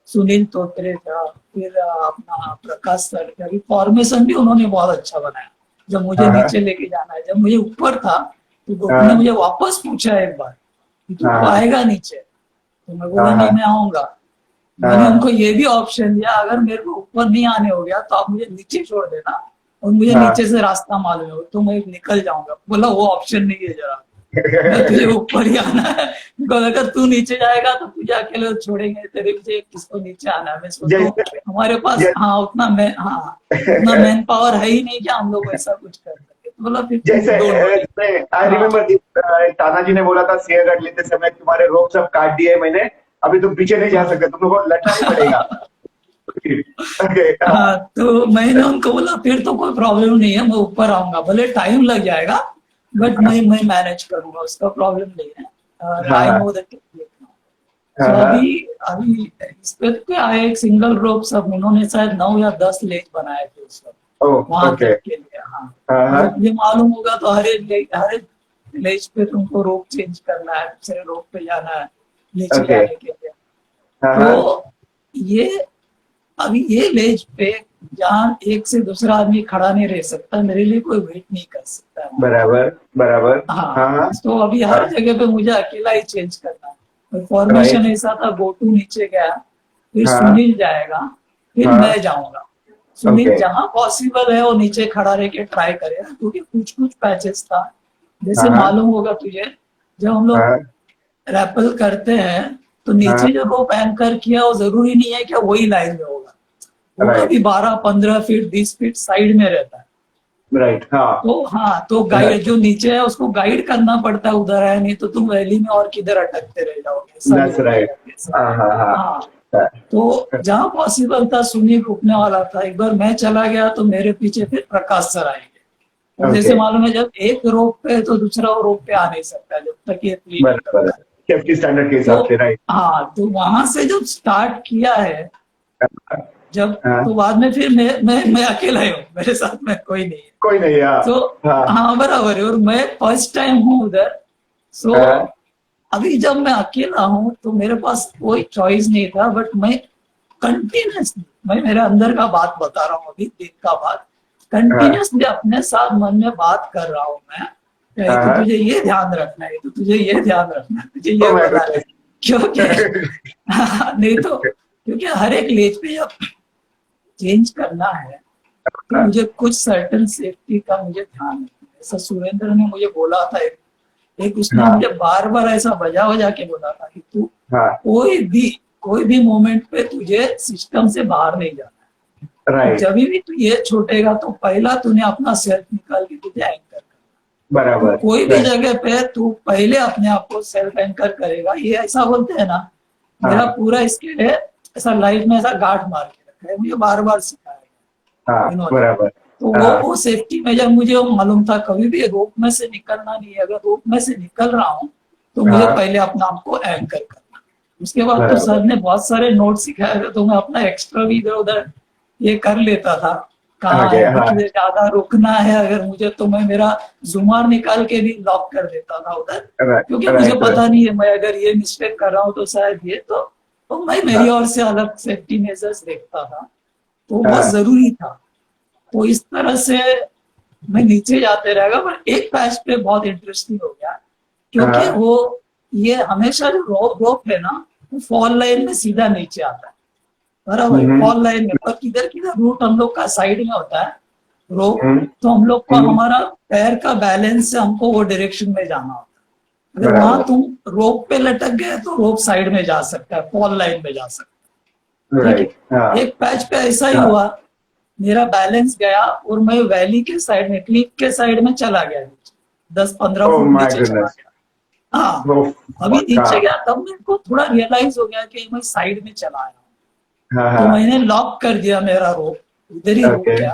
सुनील तोत्रे था, फिर अपना प्रकाश सर का भी फॉर्मेशन भी उन्होंने बहुत अच्छा बनाया। जब मुझे नीचे लेके जाना है, जब मुझे ऊपर था, तो गोपी ने मुझे वापस पूछा एक बार कि तू आएगा नीचे, तो मैं बोला नहीं, मैं आऊंगा। मैंने उनको ये भी ऑप्शन दिया, अगर मेरे को ऊपर नहीं आने हो गया तो आप मुझे नीचे छोड़ देना, और मुझे नीचे से रास्ता मालूम है तो मैं निकल जाऊंगा। बोला वो ऑप्शन नहीं है जरा, तुझे ऊपर ही आना है। बिकॉज अगर तू नीचे जाएगा तो तुझे अकेले छोड़ेंगे, तेरे पीछे किसको नीचे आना है। मैं सोचता हूँ हमारे पास उतना मैन पावर है ही नहीं कि हम लोग ऐसा कुछ कर सके। तो बोला फिर जैसे आई रिमेम्बर तानाजी ने बोला था सिंहगढ़ लेते समय तुम्हारे रोप सब काट दिए मैंने, अभी तुम पीछे नहीं जा सकते, तुम लोगों को लड़ना ही पड़ेगा। हाँ, तो मैंने उनको बोला फिर तो कोई प्रॉब्लम नहीं है, मैं ऊपर आऊंगा, भले टाइम लग जाएगा, बट मैं मैनेज करूंगा, उसका प्रॉब्लम नहीं है। I know that technique. तो अभी इस पे क्या है, एक सिंगल रोप सब उन्होंने शायद 9 या 10 लेज बनाए थे उस वक्त वहां तक के लिए। हाँ, ये मालूम होगा तो हर एक लेज पे तुमको रोप चेंज करना है, दूसरे रोप पे जाना है नीचे जाने के लिए। तो ये लेज पे जहाँ एक से दूसरा आदमी खड़ा नहीं रह सकता, मेरे लिए कोई वेट नहीं कर सकता। बराबर। हाँ, तो अभी हर जगह पे मुझे अकेला ही चेंज करना है। फॉर्मेशन ऐसा था, गोटू नीचे गया, फिर सुनील जाएगा, फिर मैं जाऊंगा। सुनील जहां पॉसिबल है वो नीचे खड़ा रह के ट्राई करेगा, क्योंकि कुछ पैचेस था, जैसे मालूम होगा तुझे, जब हम लोग रैपल करते हैं तो नीचे जो रोप एंकर किया वो जरूरी नहीं है कि वही लाइन में होगा, वो कभी 12-15 फीट 20 फीट साइड में रहता है। राइट। तो गाइड जो नीचे है उसको गाइड करना पड़ता है उधर है, नहीं तो तुम वैली में और किधर अटकते रह जाओगे। That's right. तो जहाँ पॉसिबल था सुनील रुकने वाला था, एक बार मैं चला गया तो मेरे पीछे फिर प्रकाश सर आएंगे। और जैसे ओके, मालूम है जब एक रोप पे है तो दूसरा रोप पे आ नहीं सकता जब तक ये क्लीन नहीं बराबर है, करता है। सेफ्टी स्टैंडर्ड के तो हिसाब से, राइट। हाँ, तो वहां से जब स्टार्ट किया है, जब हाँ, तो बाद में फिर मैं अकेला ही हूँ, मेरे साथ में कोई नहीं है। कोई नहीं, हाँ। तो हाँ, हाँ बराबर है, और मैं फर्स्ट टाइम हूँ उधर। सो हाँ, अभी जब मैं अकेला हूँ तो मेरे पास कोई चॉइस नहीं था, बट मैं कंटिन्यूसली, मैं मेरे अंदर का बात बता रहा हूँ, अभी दिन का बात हाँ, कंटिन्यूसली अपने साथ मन में बात कर रहा हूँ मैं, कि तो हाँ। तुझे ये ध्यान रखना है, तो तुझे ये ध्यान रखना है, तुझे ओ ये माय बनाना है, गुडनेस। क्योंकि नहीं तो, क्योंकि हर एक लेज पे जब चेंज करना है तो मुझे कुछ सर्टन सेफ्टी का मुझे ध्यान रखना है। ऐसा सुरेंद्र ने मुझे बोला था, एक उसने हाँ, मुझे बार बार ऐसा बजा बजा के बोला था कि तू हाँ, कोई भी मोमेंट पे तुझे सिस्टम से बाहर नहीं जाना है। राइट, जब भी तू ये छूटेगा तो पहला तूने अपना सेल्फ निकाल के तुझे एंकर करना। तो बराबर, कोई भी राइट। जगह पे तू पहले अपने आप को सेल्फ एंकर करेगा, ये ऐसा बोलते हैं ना, मेरा हाँ, पूरा इसके लिए ऐसा लाइफ में ऐसा गांठ मार के रखा है, मुझे बार बार सिखाया हाँ, इन्होंने। बराबर, तो हाँ, वो सेफ्टी मेजर मुझे वो मालूम था, कभी भी रोप में से निकलना नहीं है, अगर रोप में से निकल रहा हूँ तो मुझे हाँ, पहले अपना आपको एंकर करना। उसके बाद तो बराबर, सर ने बहुत सारे नोट सिखाए थे, तो मैं अपना एक्स्ट्रा भी इधर उधर ये कर लेता था, कहाँ ओके, है अभी हाँ, तुझे ज्यादा रुकना है अगर मुझे, तो मैं मेरा जुमार निकाल के भी लॉक कर देता था उधर, राइट, क्योंकि मुझे राइट, पता नहीं है मैं अगर ये मिस्टेक कर रहा हूँ तो शायद ये तो मैं मेरी हाँ, ओर से अलग सेफ्टी मेजर्स देखता था, तो बहुत हाँ, जरूरी था। तो इस तरह से मैं नीचे जाते रहेगा, पर एक पैच पे बहुत इंटरेस्टिंग हो गया, क्योंकि हाँ, वो ये हमेशा जो रोप रोप है ना, वो फॉल लाइन में सीधा नीचे आता है, बराबर हम्म, फॉल लाइन में, पर किधर किधर रूट हम लोग का साइड में होता है रोप, हम्म, तो हम लोग को हम्म, हमारा पैर का बैलेंस से हमको वो डायरेक्शन में जाना होता है। अगर वहां बराबर, तुम रोप पे लटक गए तो रोप साइड में जा सकता है, फॉल लाइन में जा सकता है, ठीक राइट, हाँ, है। एक पैच पे ऐसा ही हाँ, हुआ, मेरा बैलेंस गया और मैं वैली के साइड में, क्लिफ के साइड में चला गया नीचे, 10-15 ओ फुट माय नीचे चला गुडनेस, गया। हाँ, वो अभी फक, नीचे हाँ, गया तब मेरे को थोड़ा रियलाइज हो गया कि मैं साइड में चला आया हूँ। हाँ, तो हाँ, मैंने लॉक कर दिया मेरा रोप, उधर ही रुक ओके, गया,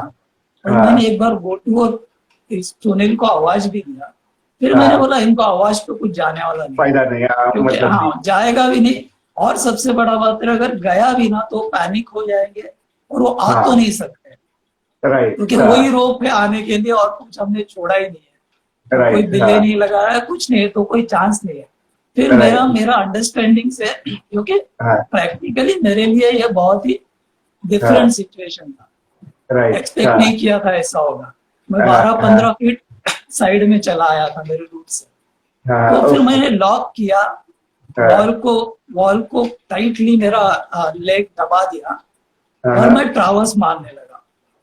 और हाँ, मैंने एक बार गोटू और इस सुनील को आवाज भी दिया। फिर मैंने हाँ, बोला इनको आवाज पे कुछ जाने वाला नहीं, फायदा नहीं, हाँ, क्योंकि मतलब नहीं, हाँ जाएगा भी नहीं, और सबसे बड़ा बात है अगर गया भी ना तो पैनिक हो जाएंगे और वो आ तो हाँ, नहीं सकते, राइट, क्योंकि हाँ, वही रोप है आने के लिए और कुछ हमने छोड़ा ही नहीं है, तो कोई राइट, बिल्ले हाँ, नहीं लगाया कुछ नहीं है, तो कोई चांस नहीं है। फिर मेरा राइट, मेरा अंडरस्टैंडिंग से, क्योंकि हाँ, प्रैक्टिकली मेरे लिए ये बहुत ही हाँ, डिफरेंट सिचुएशन था, राइट, एक्सपेक्ट हाँ, नहीं किया था ऐसा होगा। मैं हाँ, 12-15 फीट साइड में चला आया था मेरे रूट से। हाँ, तो फिर उफ, मैंने लॉक किया, हाँ, वॉल को टाइटली मेरा लेग दबा दिया, और हाँ, मैं ट्रावर्स मारने लगा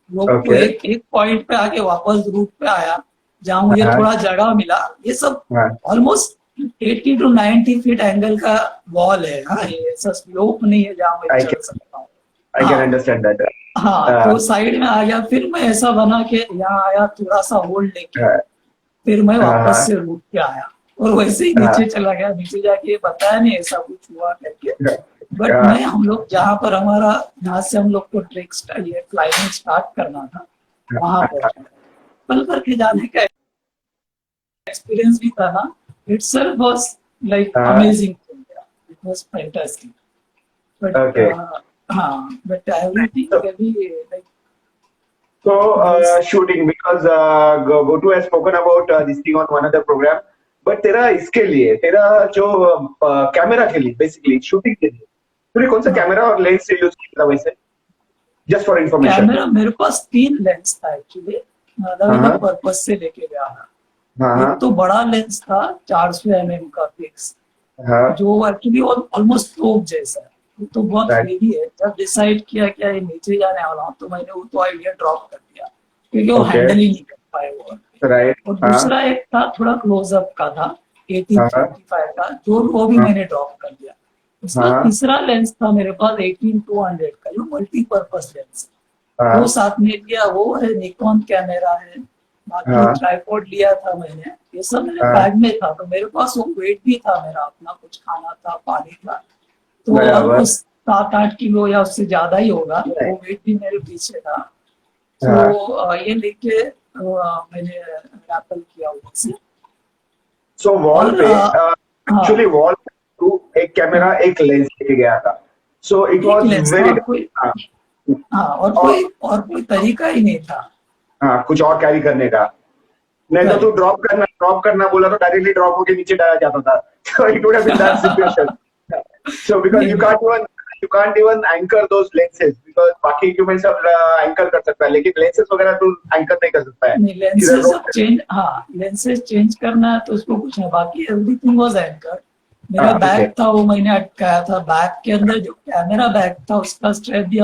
लोग को, ओके, एक एक पॉइंट पे आके वापस रूट पे आया जहां मुझे हाँ, थोड़ा जगह मिला। ये सब हाँ, ऑलमोस्ट 80 to 90 फीट एंगल का वॉल है, हाँ ये ऐसा स्लोप नहीं है जहां मैं आई चढ़ कैन सकता हूँ। आई कैन हाँ अंडरस्टैंड दैट, हाँ, हाँ, तो साइड में आ गया, फिर मैं ऐसा बना के यहाँ आया थोड़ा सा होल्ड लेके, हाँ, फिर मैं वापस हाँ, से रूट पे आया और वैसे ही हाँ, नीचे चला गया। नीचे जाके बताया नहीं ऐसा कुछ हुआ करके, बट हाँ, मैं हम लोग जहाँ पर हमारा, यहाँ से हम लोग को ट्रेक ये क्लाइंबिंग स्टार्ट करना था, वहां हाँ, पर पल करके जाने का एक्सपीरियंस भी था ना, इटसेल्फ वाज लाइक हाँ, amazing, it was fantastic, but okay. हाँ, बट एवरीथिंग अभी like So, this. shooting, because Gotu has spoken about this thing on one other program, but तेरा इसके लिए, तेरा जो कैमरा के लिए, बेसिकली शूटिंग के लिए, तूने कौन सा हाँ, कैमरा और लेंस से यूज किया था वैसे? Just for information. कैमरा मेरे पास 3 लेंस था एक्चुअली, अलग अलग हाँ, पर्पज से लेके गया था। हाँ, एक हाँ, तो बड़ा लेंस था 400 mm का फिक्स, हाँ, जो एक्चुअली ऑलमोस्ट प्रोब जैसा है, वो तो बहुत राइट, हेवी है। जब डिसाइड किया क्या ये नीचे जाने वाला हूँ, तो मैंने वो तो आइडिया ड्रॉप कर दिया, क्योंकि वो ओके, हैंडल ही नहीं कर पाए वो। राइट, और हाँ, दूसरा एक था थोड़ा क्लोजअप का था, हाँ, 1855 का, जो वो भी हाँ, मैंने ड्रॉप कर दिया। उसका हाँ, तीसरा लेंस था मेरे पास 18-200 का, जो मल्टीपर्पज लेंस है, वो हाँ, साथ में लिया। वो है निकॉन कैमरा है, बाकी हाँ, ट्राइपॉड लिया था मैंने, ये सब मेरे हाँ, बैग में था। तो मेरे पास वो वेट भी था मेरा अपना, कुछ खाना था, पानी था, तो बराबर, ऑलमोस्ट 7-8 किलो या उससे ज्यादा ही होगा, नहीं। वो वेट भी मेरे पीछे था। हाँ। तो ये लेके मैंने रैपल किया उधर से। सो वॉल और पे एक्चुअली हाँ वॉल पे एक कैमरा हाँ, एक लेंस लेके गया था, सो इट एक वाज लेंस था वेरी। और कोई, हाँ। हाँ और और कोई तरीका ही नहीं था। हाँ, कुछ और कैरी करने का, नहीं तो तू करेक्ट। ड्रॉप करना बोला तो डायरेक्टली ड्रॉप होके नीचे डाला जाता था। So it would have been that situation. So because नहीं you can't even anchor those lenses because बाकी इक्विपमेंट सब एंकर कर सकता है, लेकिन लेंसेस वगैरह तू एंकर नहीं कर सकता है नहीं, सीधा लेंसेज रोड अब पे। चेंज, हाँ लेंसेज चेंज करना है तो उसको कुछ है, बाकी एवरीथिंग वाज एंकर। मेरा हाँ, ओके। बैग था वो मैंने अटकाया था, बैग के अंदर जो कैमरा बैग था उसका स्ट्रैप भी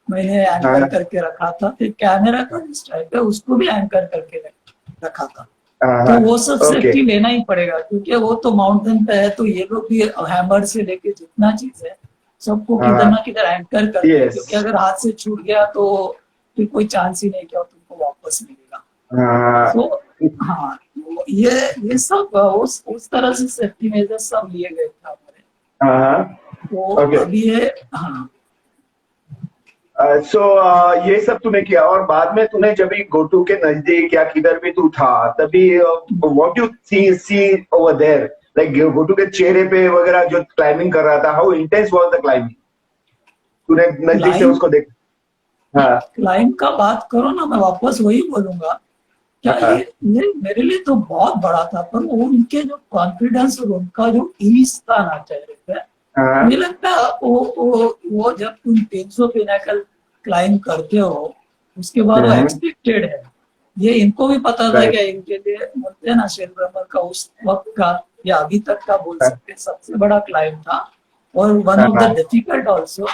मैंने एंकर हाँ करके रखा था, फिर कैमरा का जो स्ट्रैप है उसको भी एंकर करके रखा था। हाँ तो हाँ, वो सब ओके। सेफ्टी लेना ही पड़ेगा, क्योंकि वो तो माउंटेन पे है, तो ये लोग भी हैमर से लेके जितना चीज है सबको किधर हाँ, ना किधर एंकर करते हैं, यस। क्योंकि अगर हाथ से छूट गया तो फिर कोई चांस ही नहीं कि तुमको वापस मिलेगा। हाँ तो हाँ, तो ये सब उस तरह से सेफ्टी मेजर सब लिए गए थे हमारे। हाँ, तो ओके। अभी ये, हाँ सो ये सब तूने किया और बाद में तूने जब भी गोटू के नजदीक या किधर भी तू था तभी what you see over there, like गोटू के चेहरे पे वगैरह जो क्लाइंबिंग कर रहा था, how intense was the climbing, तूने नजदीक से क्लाइंब उसको देख। हाँ क्लाइंब का बात करो ना, मैं वापस वही बोलूंगा, क्या हाँ ये मेरे लिए तो बहुत बड़ा था, पर वो उनके जो कॉन्फिडेंस और उनका जो ईज था ना चेहरे पे, हाँ मुझे लगता है वो जब तुम 300 पिनाकल क्लाइंब करते हो उसके बाद वो एक्सपेक्टेड है। ये इनको भी पता था राइट। कि इनके लिए बोलते हैं ना शेर ब्रह्मर का उस वक्त का या अभी तक का बोल सकते हैं सबसे बड़ा क्लाइंब था, और one of the difficult also.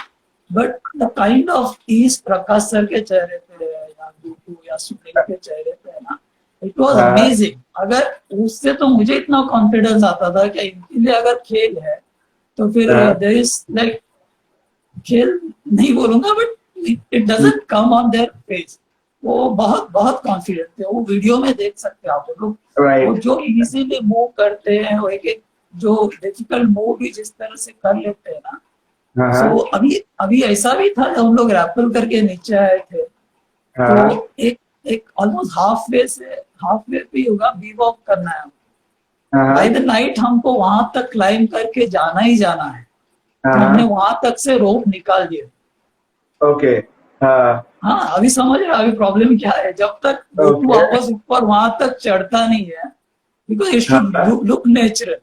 But the kind of ease Prakash sir के चेहरे पे या गुटू या सुनील के चेहरे पे है ना, इट वॉज अमेजिंग। अगर उससे तो मुझे इतना कॉन्फिडेंस आता था कि इनके लिए अगर खेल है तो फिर देयर इज लाइक, खेल नहीं बोलूंगा but it doesn't come on their face. वो बहुत बहुत कॉन्फिडेंट थे, वो वीडियो में देख सकते हैं आप लोग। वो राइट। जो इजीली मूव करते हैं, वो एक एक जो डिफिकल्ट मूव भी जिस तरह से कर लेते हैं ना। सो अभी अभी ऐसा भी था जब हम लोग रैपल करके नीचे आए थे, तो एक एक ऑलमोस्ट हाफ वे पे होगा बी वॉक करना है। बाय द नाइट हमको वहां तक क्लाइंब करके जाना ही जाना है, तो हमने वहां तक से रोप निकाल दिया। ओके। हाँ हाँ अभी समझ रहे हो अभी प्रॉब्लम क्या है, जब तक गोटू ओके। वापस ऊपर वहां तक चढ़ता नहीं है, because it should look natural.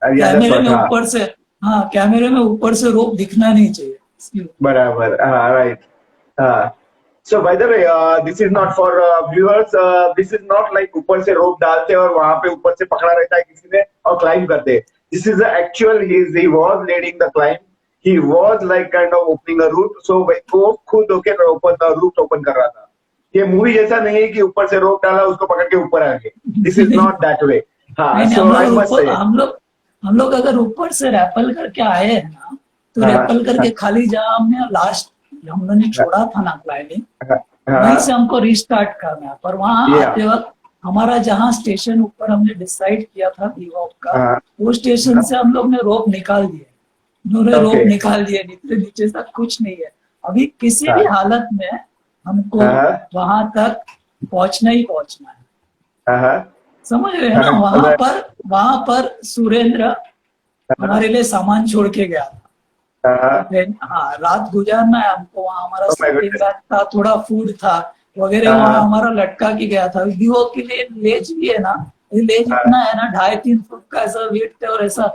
या दैट्स कैमरे व्हाट। में हाँ, ऊपर से, हाँ कैमरे में ऊपर से रोप दिखना नहीं चाहिए इसलिए। बराबर। हाँ, राइट। हाँ। So by the way, this is not for viewers. This is not like ऊपर से रोप डालते हैं और वहां पे ऊपर से पकड़ा रहता है किसी ने और क्लाइंब करते हैं. This is the actual. He was leading the climb. He was like kind of opening a route. So वो खुद होके route open कर रहा था. ये मूवी जैसा नहीं है कि ऊपर से रोप डाला उसको पकड़ के ऊपर आ गए. This is not that way. हाँ. नहीं, So I हम must लोग say. हम लोग अगर ऊपर से रैपल करके आए हैं ना, तो रैपल करके खाली जहाँ हमने लास्ट हमने छोड़ा था ना क्लाइंबिंग, वहीं से हमको रिस्टार्ट करना है। पर वहां आते वक्त हमारा जहाँ स्टेशन ऊपर हमने डिसाइड किया था बीवॉक का, वो स्टेशन से हम लोग ने रोप निकाल दिए, उन्होंने रोप निकाल दिए, नीचे नीचे तक कुछ नहीं है। अभी किसी भी हालत में हमको वहां तक पहुंचना ही पहुंचना है, समझ रहे हैं ना। वहां पर सुरेंद्र हमारे लिए सामान छोड़ के गया था। हाँ रात गुजारना है हमको वहाँ, हमारा स्लीपिंग बैग था, थोड़ा फूड था वगैरह वहाँ हमारा लटका के गया था। वीवो के लिए लेज भी है ना, लेज इतना है ना 2.5-3 फुट का ऐसा वेट है, और ऐसा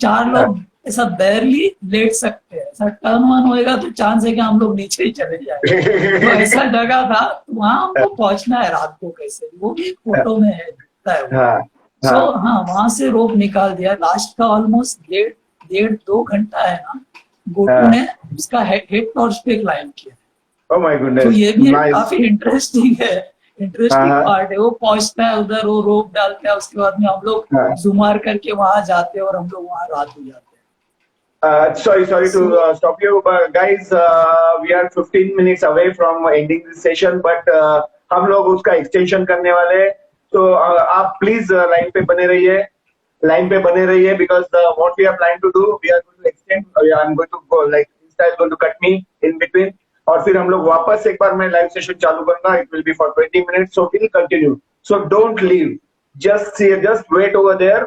4 लोग ऐसा बैरली लेट सकते हैं। ऐसा टर्न वन होएगा तो चांस है कि हम लोग नीचे ही चले जाएंगे। तो ऐसा जगह था, तो वहाँ हमको पहुंचना है रात को कैसे, वो भी फोटो में है दिखता है। सो हाँ वहां से रोप निकाल दिया। लास्ट का ऑलमोस्ट 1.5-2 घंटा है ना, गोटू ने उसका हेड टॉर्च पे क्लाइंब किया। Oh my goodness. तो ये भी Nice. काफी इंटरेस्टिंग पार्ट है। वो पहुंचता है उधर, वो रोप डालता है, उसके बाद में हम लोग जुमार करके वहां जाते हैं और हम लोग वहां रात हो जाते हैं। Sorry to stop you, guys. We are 15 minutes away from ending this session, but हम लोग उसका एक्सटेंशन करने वाले हैं, तो आप प्लीज लाइन पे बने रहिए. लाइन पे बने रहिए because what we are planning to do, we are going to extend, I am going to go like insta is going to cut me in between, और फिर हम लोग वापस एक बार मैं लाइव सेशन चालू करूंगा, it will be for 20 minutes, so will continue, so don't leave, just wait over there,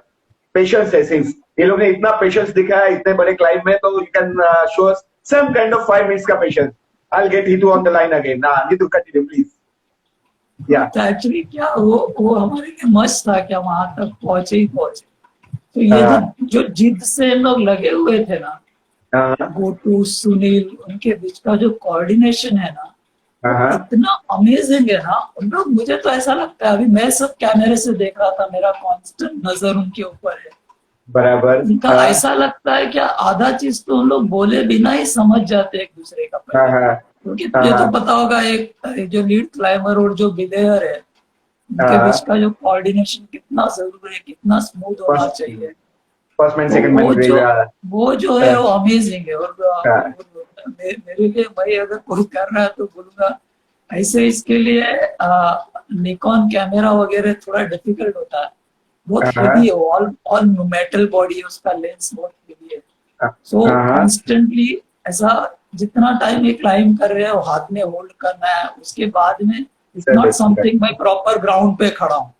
patience है सिंस ये लोग ने इतना पेशेंस दिखाया इतने बड़े क्लाइंब में, तो you can show us some kind of 5 minutes का patience. I will get Hitu on the line again. ना हितू कंटिन्यू प्लीज. या तो एक्चुअली क्या वो हमारे लिए मस्त था क्या वहां तक पहुंचे ही पहुंचे. तो ये जो जिद से लोग लगे हुए थे ना, गोटू सुनील उनके बीच का जो कोऑर्डिनेशन है ना, इतना अमेजिंग है ना उन लोग. मुझे तो ऐसा लगता है, अभी मैं सब कैमरे से देख रहा था, मेरा कांस्टेंट नजर उनके ऊपर है. बराबर. उनका ऐसा लगता है कि आधा चीज तो उन लोग बोले बिना ही समझ जाते एक दूसरे का पहले. क्योंकि तुझे तो पता होगा एक जो लीड क्लाइंबर और जो बिलेयर है उनके बीच का जो कोऑर्डिनेशन कितना जरूरी है, कितना स्मूथ होना चाहिए. फर्स्ट मैन सेकंड मैन वो जो है वो अमेजिंग है. और मेरे लिए भाई अगर कोई कर रहा है तो बोलूंगा ऐसे इसके लिए निकॉन कैमरा वगैरह थोड़ा डिफिकल्ट होता है, बहुत हेवी है, ऑल मेटल बॉडी है, उसका लेंस बहुत हेवी है. सो कॉन्स्टेंटली ऐसा जितना टाइम ये क्लाइंब कर रहे हैं वो हाथ में होल्ड करना है, उसके बाद में इट्स नॉट समथिंग मैं प्रॉपर ग्राउंड पे खड़ा हूँ.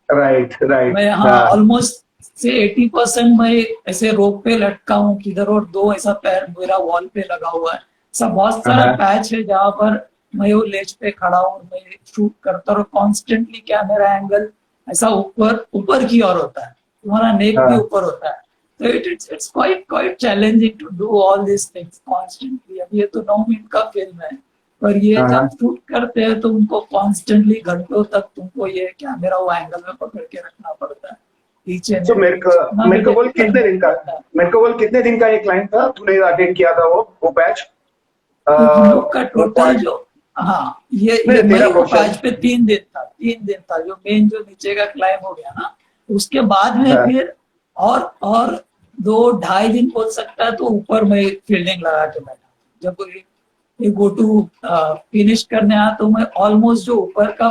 राइट. मैं ऑलमोस्ट से 80% मैं ऐसे रोप पे लटका हूँ किधर, और दो ऐसा पैर मेरा वॉल पे लगा हुआ है. सब बहुत सारा पैच है जहाँ पर मैं वो लेज पे खड़ा हूँ, मैं शूट करता हूँ. कॉन्स्टेंटली कैमरा एंगल ऐसा ऊपर की ओर होता है, तुम्हारा नेक भी ऊपर होता है. तो it's quite challenging to do all this things constantly. अब ये तो 9 मिनट का फिल्म है, पर ये जब शूट करते हैं तो उनको कॉन्स्टेंटली घंटों तक तुमको ये कैमरा वो एंगल में पकड़ के रखना पड़ता है. तो मेरे को बोल कितने दिन का ये क्लाइंट था तूने अटेंड किया था वो बैच? हम लोग का टोटल जो ये बैच पे 3 दिन था. जो मेन जो नीचे का क्लाइंब हो गया ना, उसके बाद में फिर और 2-2.5 दिन बोल सकता है. तो ऊपर मैं फील्डिंग लगा के बैठा. जब ये गो टू फिनिश करने आया तो मैं ऑलमोस्ट जो ऊपर का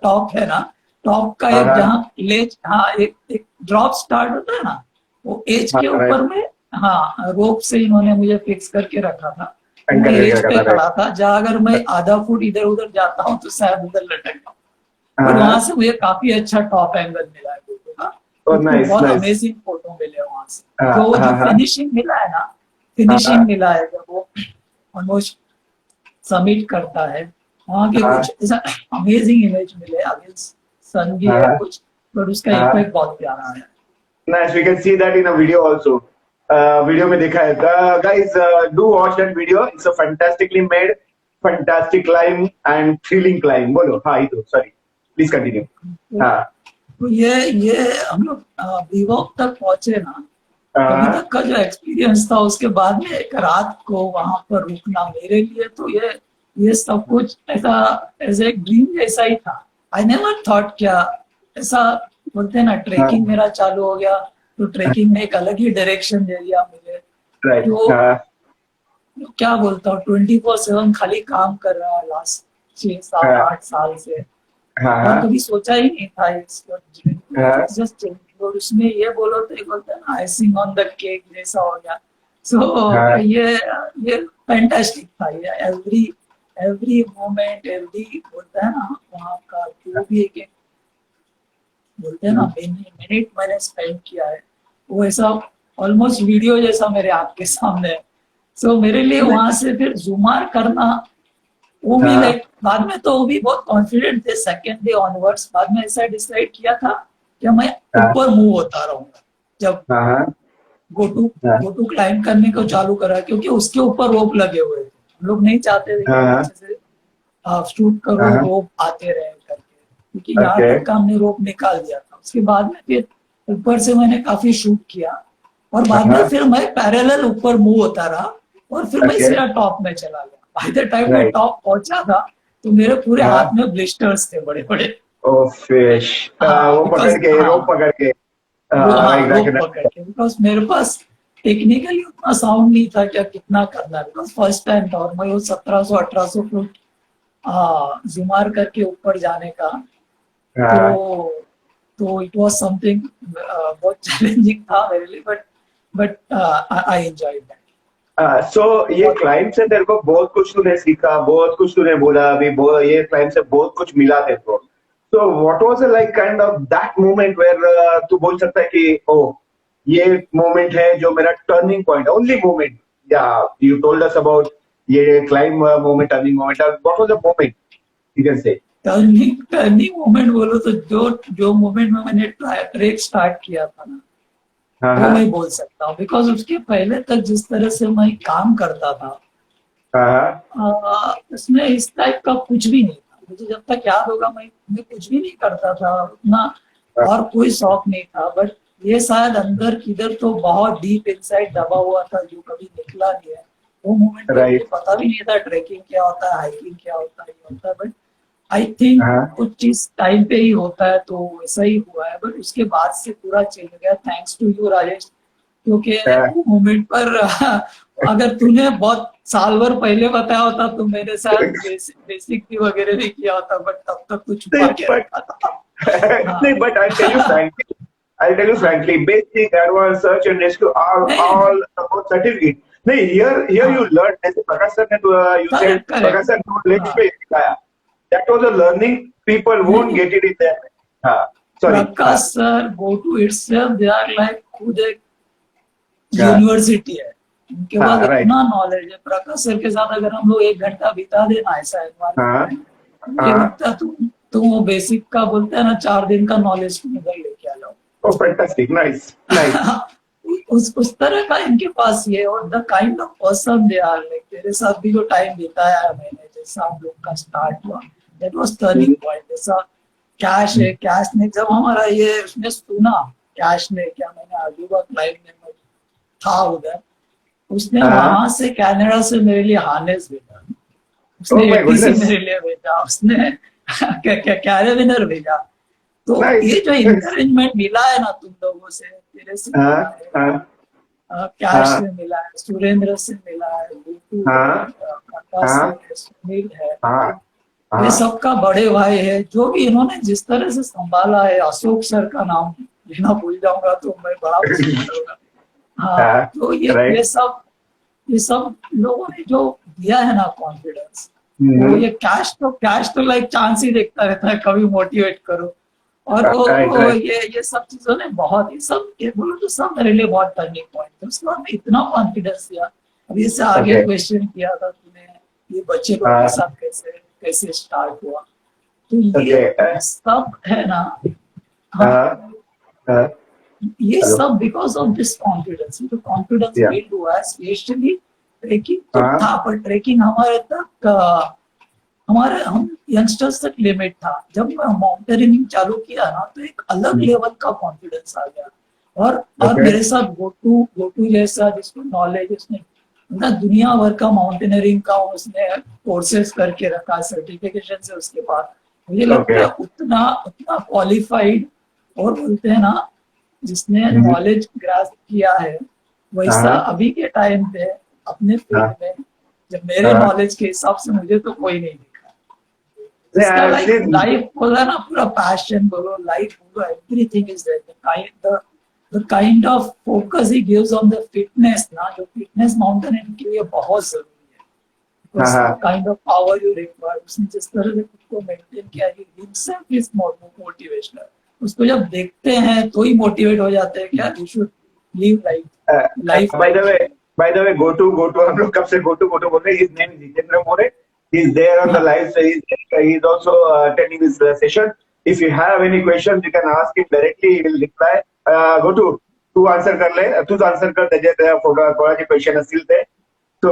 टॉप है ना, टॉप का एक जहाँ लेज एक ड्रॉप स्टार्ट होता है ना, वो एज के ऊपर में रोप से इन्होंने मुझे फिक्स करके रखा था. मैं एज पे खड़ा था, जहाँ अगर मैं आधा फुट इधर उधर जाता हूँ तो शायद उधर लटक जाऊँ. और वहां से मुझे काफी अच्छा टॉप एंगल मिला है फोटो का. बहुत अमेजिंग फोटो मिले वहां से. तो वो जो फिनिशिंग मिला है ना, मिला है जब वो ऑलमोस्ट सबमिट करता है, वहाँ के कुछ ऐसा अमेजिंग इमेज मिले. अगेंस्ट सन भी है कुछ, पर उसका इफेक्ट बहुत प्यारा है. Nice, we can see that in a video also. Video में देखा है. Guys, do watch that video. It's a fantastically made, fantastic climb and thrilling climb. बोलो. हाँ ये तो sorry. Please continue. हाँ. तो ये हम लोग बीवॉक तक पहुंचे ना, अभी तक का जो एक्सपीरियंस था, उसके बाद में एक रात को वहां पर रुकना मेरे लिए तो ये सब कुछ ऐसा एज एक ड्रीम जैसा ही था. आई नेवर थॉट क्या ऐसा बोलते हैं ना, ट्रेकिंग मेरा चालू हो गया तो ट्रेकिंग ने एक अलग ही डायरेक्शन दे दिया मुझे. तो क्या बोलता हूँ, 24/7 खाली काम कर रहा है लास्ट 6-7-8 साल से. और कभी सोचा ही नहीं था जस्ट. और उसमें ये बोलो तो एक बोलते हैं ना आइसिंग ऑन द केक जैसा हो गया. सो ये फैंटास्टिक था. ये एवरी मोमेंट एवरी बोलते हैं ना वहाँ का जो भी एक बोलते हैं ना मिनट मैंने स्पेंड किया है, वो ऐसा ऑलमोस्ट वीडियो जैसा मेरे आँख के सामने है. सो मेरे लिए वहां से फिर जुमार करना वो भी लाइक बाद में तो वो भी बहुत कॉन्फिडेंट थे. सेकेंड डे ऑनवर्ड्स बाद में ऐसा डिसाइड किया था कि मैं ऊपर मूव होता रहूंगा. जब गोटू क्लाइंब करने को चालू करा, क्योंकि उसके ऊपर रोप लगे हुए थे, हम लोग नहीं चाहते थे अच्छे से शूट करो रोप आते रहे करके, क्योंकि यहाँ तक का हमने रोप निकाल दिया था. उसके बाद में फिर ऊपर से मैंने काफी शूट किया, और बाद में फिर मैं पैरेलल ऊपर मूव होता रहा, और फिर मैं सीधा टॉप में चला गया. बाय द टाइम मैं टॉप पहुंचा था तो मेरे पूरे हाथ में ब्लिस्टर्स थे बड़े बड़े. रोप पकड़ के बिकॉज मेरे पास टेक्निकली उतना साउंड नहीं था क्या कितना करना है. बिकॉज फर्स्ट टाइम था, और मैं वो 1700-1800 फुट जुमार करके ऊपर जाने का. तो तो इट वाज समथिंग बहुत चैलेंजिंग था मेरे लिए, बट आई एंजॉयड दैट। सो ये क्लाइंब से तेरे को बहुत कुछ तूने सीखा, बहुत कुछ तूने बोला अभी, ये क्लाइंब से बहुत कुछ मिला तेरे को। So what was like kind of that moment where तू बोल सकता है कि ओ ये मोमेंट है जो मेरा टर्निंग पॉइंट, ओनली मोमेंट, या यू टोल्ड अस अबाउट ये climb moment, turning moment, what was the moment you can say? Turning moment बोलो तो जो मोमेंट में मैंने ट्रेक स्टार्ट किया था ना, हाँ वो हाँ मैं बोल सकता हूँ। बिकॉज उसके पहले तक जिस तरह से मैं काम करता था, हाँ उसमें इस टाइप का कुछ भी नहीं था। मुझे जब तक याद होगा मैं कुछ भी नहीं करता था उतना, हाँ और कोई शौक नहीं था। बट ये शायद अंदर किधर तो बहुत डीप इनसाइड दबा हुआ था, जो कभी निकला नहीं है। वो मोमेंट पे मुझे राइट पता भी नहीं था ट्रेकिंग क्या होता है, हाइकिंग क्या होता है, ये होता है। बट आई थिंक हाँ कुछ चीज टाइम पे ही होता है, तो वैसा ही हुआ है। बट उसके बाद से पूरा चेंज हो गया, थैंक्स टू यू राजेश। क्योंकि वो मोमेंट पर अगर तूने बहुत साल भर पहले बताया होता तो मेरे साथ बेसिक भी वगैरह नहीं किया होता, बट तब तक तू छुपा के बट रखा था। नहीं, हाँ, but I'll tell you frankly, basic, advanced, search and rescue are नहीं, all about certificate. नहीं, here you हाँ, learn, जैसे प्रकाश सर ने you said, correct Prakash correct. Sir ने लेख हाँ, पे सिखाया. That was a learning, people won't नहीं, get it in their, हाँ, sorry, प्रकाश हाँ, sir go to itself they are like खुद एक हाँ, यूनिवर्सिटी है। उनके पास हाँ, right, इतना नॉलेज है। प्रकाश सर के साथ अगर हम लोग 1 घंटा बिता देना ऐसा हाँ, एनवायरमेंट में, मुझे हाँ, लगता है तुम वो बेसिक का बोलते हैं ना, 4 दिन का नॉलेज तुम इधर लेके आ जाओ। oh, fantastic, nice, nice, उस तरह का इनके पास ये, और the kind of person they are like. तेरे साथ भी जो टाइम बिताया है मैंने, जैसा हम लोग का स्टार्ट हुआ, दैट वाज टर्निंग पॉइंट। जैसा कैश है, कैश ने जब हमारा ये उसने सुना, कैश ने क्या, मैंने आजूबा क्लाइंट में मैं था उधर, उसने हाँ, वहां से कनाडा से मेरे लिए हार्नेस भेजा, oh उसने my एटीसी goodness, मेरे लिए भेजा, उसने कैरेबिनर भेजा। तो nice, ये जो nice, इंकरेजमेंट मिला है ना तुम लोगों से, तेरे से हाँ, मिला है, हाँ, कैश हाँ, से मिला है, सुरेंद्र से मिला है, भूतू है, हाँ, काका से हाँ, है, सुनील है, हाँ, ये हाँ, सबका बड़े भाई है। जो भी इन्होंने जिस तरह से संभाला है, अशोक सर का नाम लेना भूल जाऊंगा तो मैं बड़ा मुश्किल करूंगा। हाँ, हाँ, तो right, ये सब लोगों ने जो दिया है ना कॉन्फिडेंस, वो mm-hmm. ये कैश तो लाइक चांस ही देखता रहता है, कभी मोटिवेट करो। और Right, वो right. ये सब चीजों ने बहुत, ये सब ये बोलो तो सब मेरे लिए बहुत टर्निंग पॉइंट है। उसके बाद मैं इतना कॉन्फिडेंस दिया। अब इससे आगे Okay. क्वेश्चन किया था तूने, ये बच्चे लोगों के Uh, साथ कैसे कैसे स्टार्ट हुआ, तो okay. ये सब है ना। हाँ, Uh, uh, ये hello. सब बिकॉज ऑफ दिस कॉन्फिडेंस। जो कॉन्फिडेंस Yeah. बिल्ड हुआ है, स्पेशली ट्रेकिंग तो Uh, था, पर ट्रेकिंग हमारे तक हमारे हम यंगस्टर्स तक लिमिट था। जब मैं माउंटेनियरिंग चालू किया ना, तो एक अलग लेवल का कॉन्फिडेंस आ गया। और okay. मेरे साथ गोटू जैसा जिसको नॉलेज, उसने मतलब दुनिया भर का माउंटेनियरिंग का उसने कोर्सेज करके रखा, सर्टिफिकेशन से उसके बाद, मुझे लगता है Okay. उतना उतना क्वालिफाइड, और बोलते हैं ना, जिसने Mm-hmm. नॉलेज ग्रास्प किया है, वैसा Uh, अभी के टाइम पे अपने uh, फील्ड में, जब मेरे uh. नॉलेज के हिसाब से, मुझे तो कोई नहीं दिखा। जिसका Yeah, लाइक actually, लाइफ बोला ना, पूरा पैशन बोलो, लाइफ बोलो, everything is there. The kind of focus ही गिव्स ऑन द फिटनेस ना, जो फिटनेस माउंटेनियरिंग के लिए बहुत जरूरी है। Because the uh, kind of power you require, उसने जिस तरह से खुद को मेंटेन किया, ही हिमसेल्फ इज मोटिवेशनल। उसको जब देखते हैं तो ही मोटिवेट हो जाते हैं, क्या you should live life, life by like the way, go to, हम लोग कब से go to बोल रहे हैं? His name is Jitendra More. He's there on the हाँ, live, so he's also attending this session. If you have any questions, you can ask him directly. He will reply. Go to, तू आन्सर कर ले, तूच आन्सर कर, त्याचे कोणाचे क्वेश्चन असतील ते, so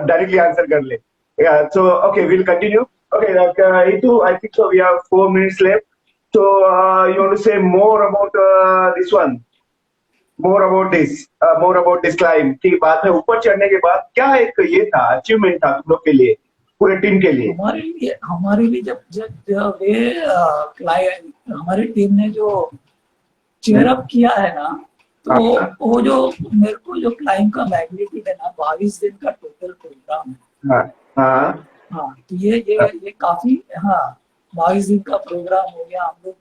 directly answer कर ले. Yeah, so okay, we'll continue. Okay, Ritu, I think so. We have 4 minutes left. So you want to say more about this one? More about this climb की बात है। ऊपर चढ़ने के बाद क्या एक ये था, अचीवमेंट था तुम लोग के लिए, पूरे टीम के लिए? हमारे लिए जब जब जब ये क्लाइंट, हमारी टीम ने जो चेयर अप किया है ना, तो हाँ वो जो मेरे को जो क्लाइंब का मैग्नीट्यूड है ना, 22 दिन का टोटल प्रोग्राम है। हाँ हाँ हाँ, तो ये काफी, हाँ, 22 दिन का प्रोग्राम हो गया। हम लोग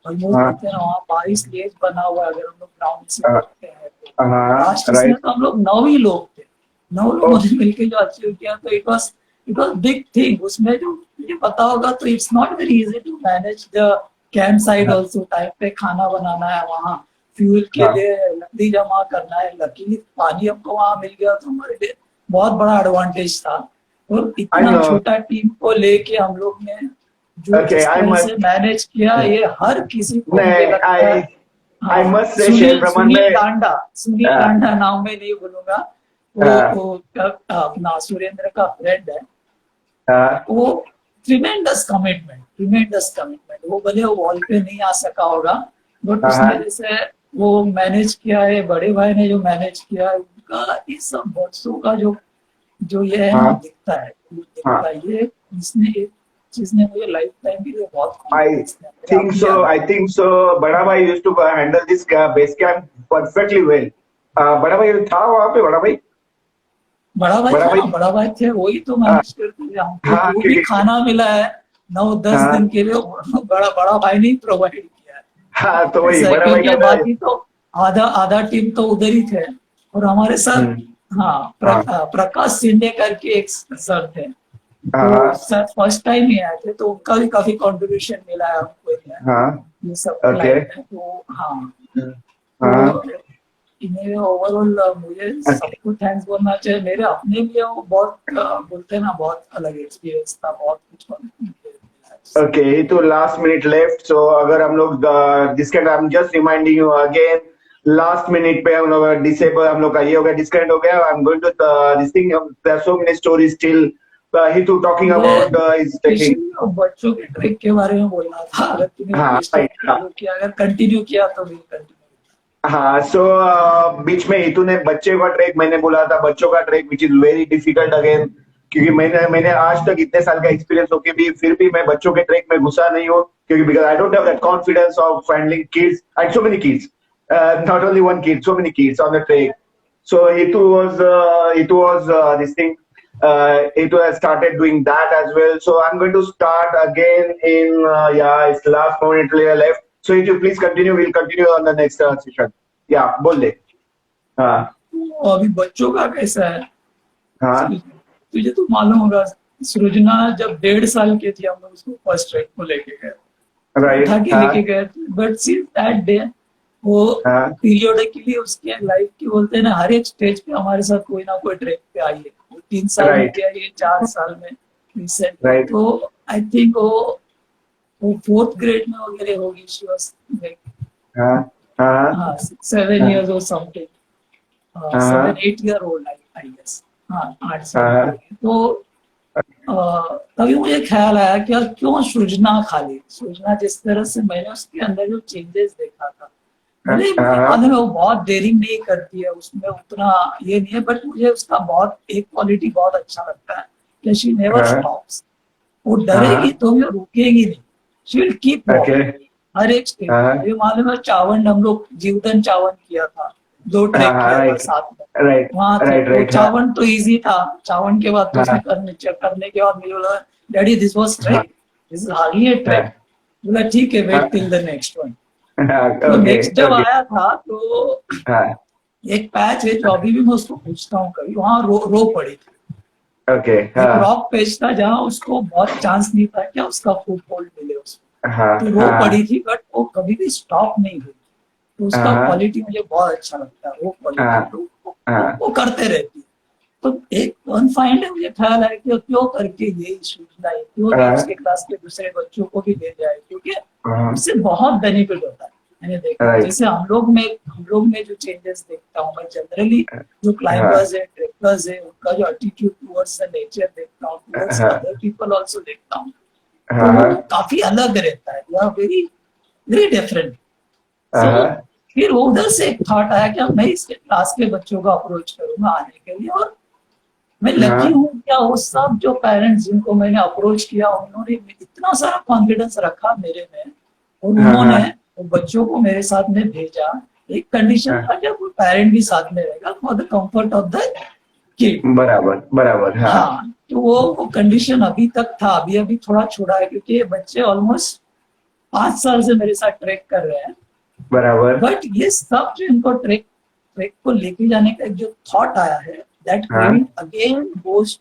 ऑलमोस्ट हाँ कहते हैं ना वहाँ 22 लेज बना हुआ है, अगर हम लोग ग्राउंड से देखते हैं तो हाँ लास्ट इसमें राइट तो हम लोग 9 ही लोग थे, 9 लोगों ने मिलके जो अचीव किया, तो इट वाज बिग थिंग उसमें। जो मुझे पता होगा तो it's not very easy to manage the camp site also, time पे खाना बनाना है, वहाँ फ्यूल के हाँ लिए लकड़ी जमा करना है, लकीली पानी हमको वहाँ मिल गया तो हमारे लिए बहुत बड़ा एडवांटेज था। और आई इतना नो छोटा टीम को लेके हम लोग ने जो ओके जिस आई तरह से मस्ट मैनेज किया, ये हर किसी को मुझे नहीं लगता है। आई हाँ, मस्ट से शेर सुनील ब्रह्मांड सुनील में लांडा, सुनील लांडा नाम में नहीं बोलूंगा, वो अपना सुरेंद्र का फ्रेंड है। वो ट्रिमेंडस कमिटमेंट, वो भले वो वॉल पे नहीं आ सका होगा, बट उसने जैसे वो मैनेज किया है, बड़े भाई ने जो मैनेज किया है, उनका इस सब बच्चों का जो जो ये है ना दिखता है, वो दिखता है। ये इसने एक चीज ने मुझे लाइफ टाइम के लिए बहुत I कॉन्फिडेंस दिया, मुझे think अभी so. याद I think so. बड़ा भाई used to handle this base camp perfectly well. बड़ा भाई था वहाँ पे बड़ा भाई बड़ा भाई बड़ा भाई थे, वही तो हाँ मैनेज करते थे हमको, हाँ, जो भी क्योंकि खाना मिला है 9-10 दिन के लिए, वो बड़ा बड़ा भाई ने प्रोवाइड किया है। हाँ तो वही ऐसा है, बड़ा भाई क्योंकि का बाकी तो आधा आधा टीम तो उधर ही थे, और हमारे साथ हाँ हाँ प्रकाश सिंडे करके एक सर थे, तो हाँ सर फर्स्ट टाइम ही आए थे, तो उनका भी काफी कंट्रीब्यूशन मिला है हमको हाँ ये सब ओके लाइन में। तो हाँ, हाँ तो इन्हें ओवरऑल मुझे सबको थैंक्स बोलना चाहिए। मेरे अपने लिए वो बहुत बोलते हैं ना, बहुत अलग एक्सपीरियंस था, बहुत कुछ मिला। ओके तो लास्ट मिनट लेफ्ट सो अगर हम लोग disconnect I am just reminding you again last minute पे हम लोग डिसेबल हम लोग का ये हो गया डिस्कनेक्ट हो गया I am going to this thing there are so many stories still he to talking about is taking specially बच्चों के ट्रिक के बारे में बोलना था, अगर तूने हाँ ये स्टोरी हाँ फॉलो किया, अगर कंटिन्यू किया तो भी कंटिन्यू। हाँ सो बीच में हितू ने बच्चे का ट्रैक मैंने बोला था बच्चों का track which is very difficult again क्योंकि मैंने मैंने आज तक इतने साल का एक्सपीरियंस होके भी फिर भी मैं बच्चों के ट्रैक में घुसा नहीं हूँ क्योंकि because I don't have that confidence of handling kids and so many kids not only one kid so many kids on the track so Hitu was this thing Hitu has started doing that as well so I'm going to start again in yeah it's last moment left so Hitu please continue we'll continue on the next session yeah बोल दे हाँ तो अभी बच्चों का कैसा है, हाँ तुझे तो मालूम होगा, सृजना जब 1.5 साल की थी हम लोग उसको फर्स्ट ट्रैक को लेके गए, राइट उठा के लेके गए, बट सिंस दैट डे वो हाँ पीरियोडिकली उसके लाइफ की बोलते हैं ना, हर एक स्टेज पे हमारे साथ कोई ना कोई ट्रैक पे आई है। वो 3 साल में Right. किया, ये 4 साल में रिसेंट, Right. तो आई थिंक वो 4th ग्रेड में वगैरह होगी, शी वाज लाइक हाँ हाँ हाँ 6-7 years or something, 7-8 year old I guess, हाँ 8 साल की। तो तभी मुझे ख्याल आया कि यार क्यों सृजना खाली, सृजना जिस तरह से मैंने उसके अंदर जो चेंजेस देखा था, मुझे मालूम है वो बहुत देरिंग नहीं करती है, उसमें उतना ये नहीं है, बट मुझे उसका बहुत एक क्वालिटी बहुत अच्छा लगता है कि शी नेवर स्टॉप्स, वो डरेगी तो भी रुकेगी नहीं, शी विल कीप वॉकिंग हर एक स्टेज। मुझे मालूम है चावंड, हम लोग जीवदन चावंड किया था, 2 ट्रैक किया था साथ में, वहां थे वो चावंड तो इजी था, चावंड के बाद तो उसने करने के बाद मुझे बोला daddy this was track, this is hardly a track, बोला ठीक है wait till the next one. तो नेक्स्ट जब आया था तो एक पैच है जो अभी भी मैं उसको पूछता हूँ, कभी वहां रो पड़ी थी, एक रॉक पेच था जहाँ उसको बहुत चांस नहीं था क्या उसका फुटहोल्ड मिले उसको, तो रो पड़ी थी, बट वो कभी भी स्टॉप नहीं हुई, तो उसका क्वालिटी मुझे बहुत अच्छा लगता है, वो क्वालिटी वो करते रहती है। तो एक अनफाइंड है, मुझे ख्याल है कि क्यों करके ये सूचना है, क्यों नहीं उसके क्लास के दूसरे बच्चों को भी दे जाए, क्योंकि उससे बहुत बेनिफिट होता है। मैंने देखा जैसे हम लोग में जो चेंजेस देखता हूँ मैं जनरली, जो क्लाइंबर्स है, ट्रेकर्स है, उनका जो एटीट्यूड टुवर्ड्स द नेचर देखता हूँ, टुवर्ड्स अदर पीपल आल्सो देखता हूँ, तो वो काफी अलग रहता है, या वेरी वेरी डिफरेंट। फिर उधर से एक थॉट आया कि मैं इसके क्लास के बच्चों को अप्रोच करूंगा आने के लिए, और मैं लकी हूँ क्या वो सब जो पेरेंट्स जिनको मैंने अप्रोच किया उन्होंने इतना सारा कॉन्फिडेंस रखा मेरे में, और उन्होंने वो बच्चों को मेरे साथ में भेजा। एक कंडीशन था कि कोई पेरेंट भी साथ में रहेगा for the comfort of the kid. बराबर तो वो कंडीशन अभी तक था, अभी थोड़ा छोड़ा है, क्योंकि ये बच्चे ऑलमोस्ट 5 साल से मेरे साथ ट्रैक कर रहे हैं, बराबर। बट ये सब जो इनको ट्रैक ट्रैक को लेके जाने का एक जो थॉट आया है, दैट हाँ। Craving again goes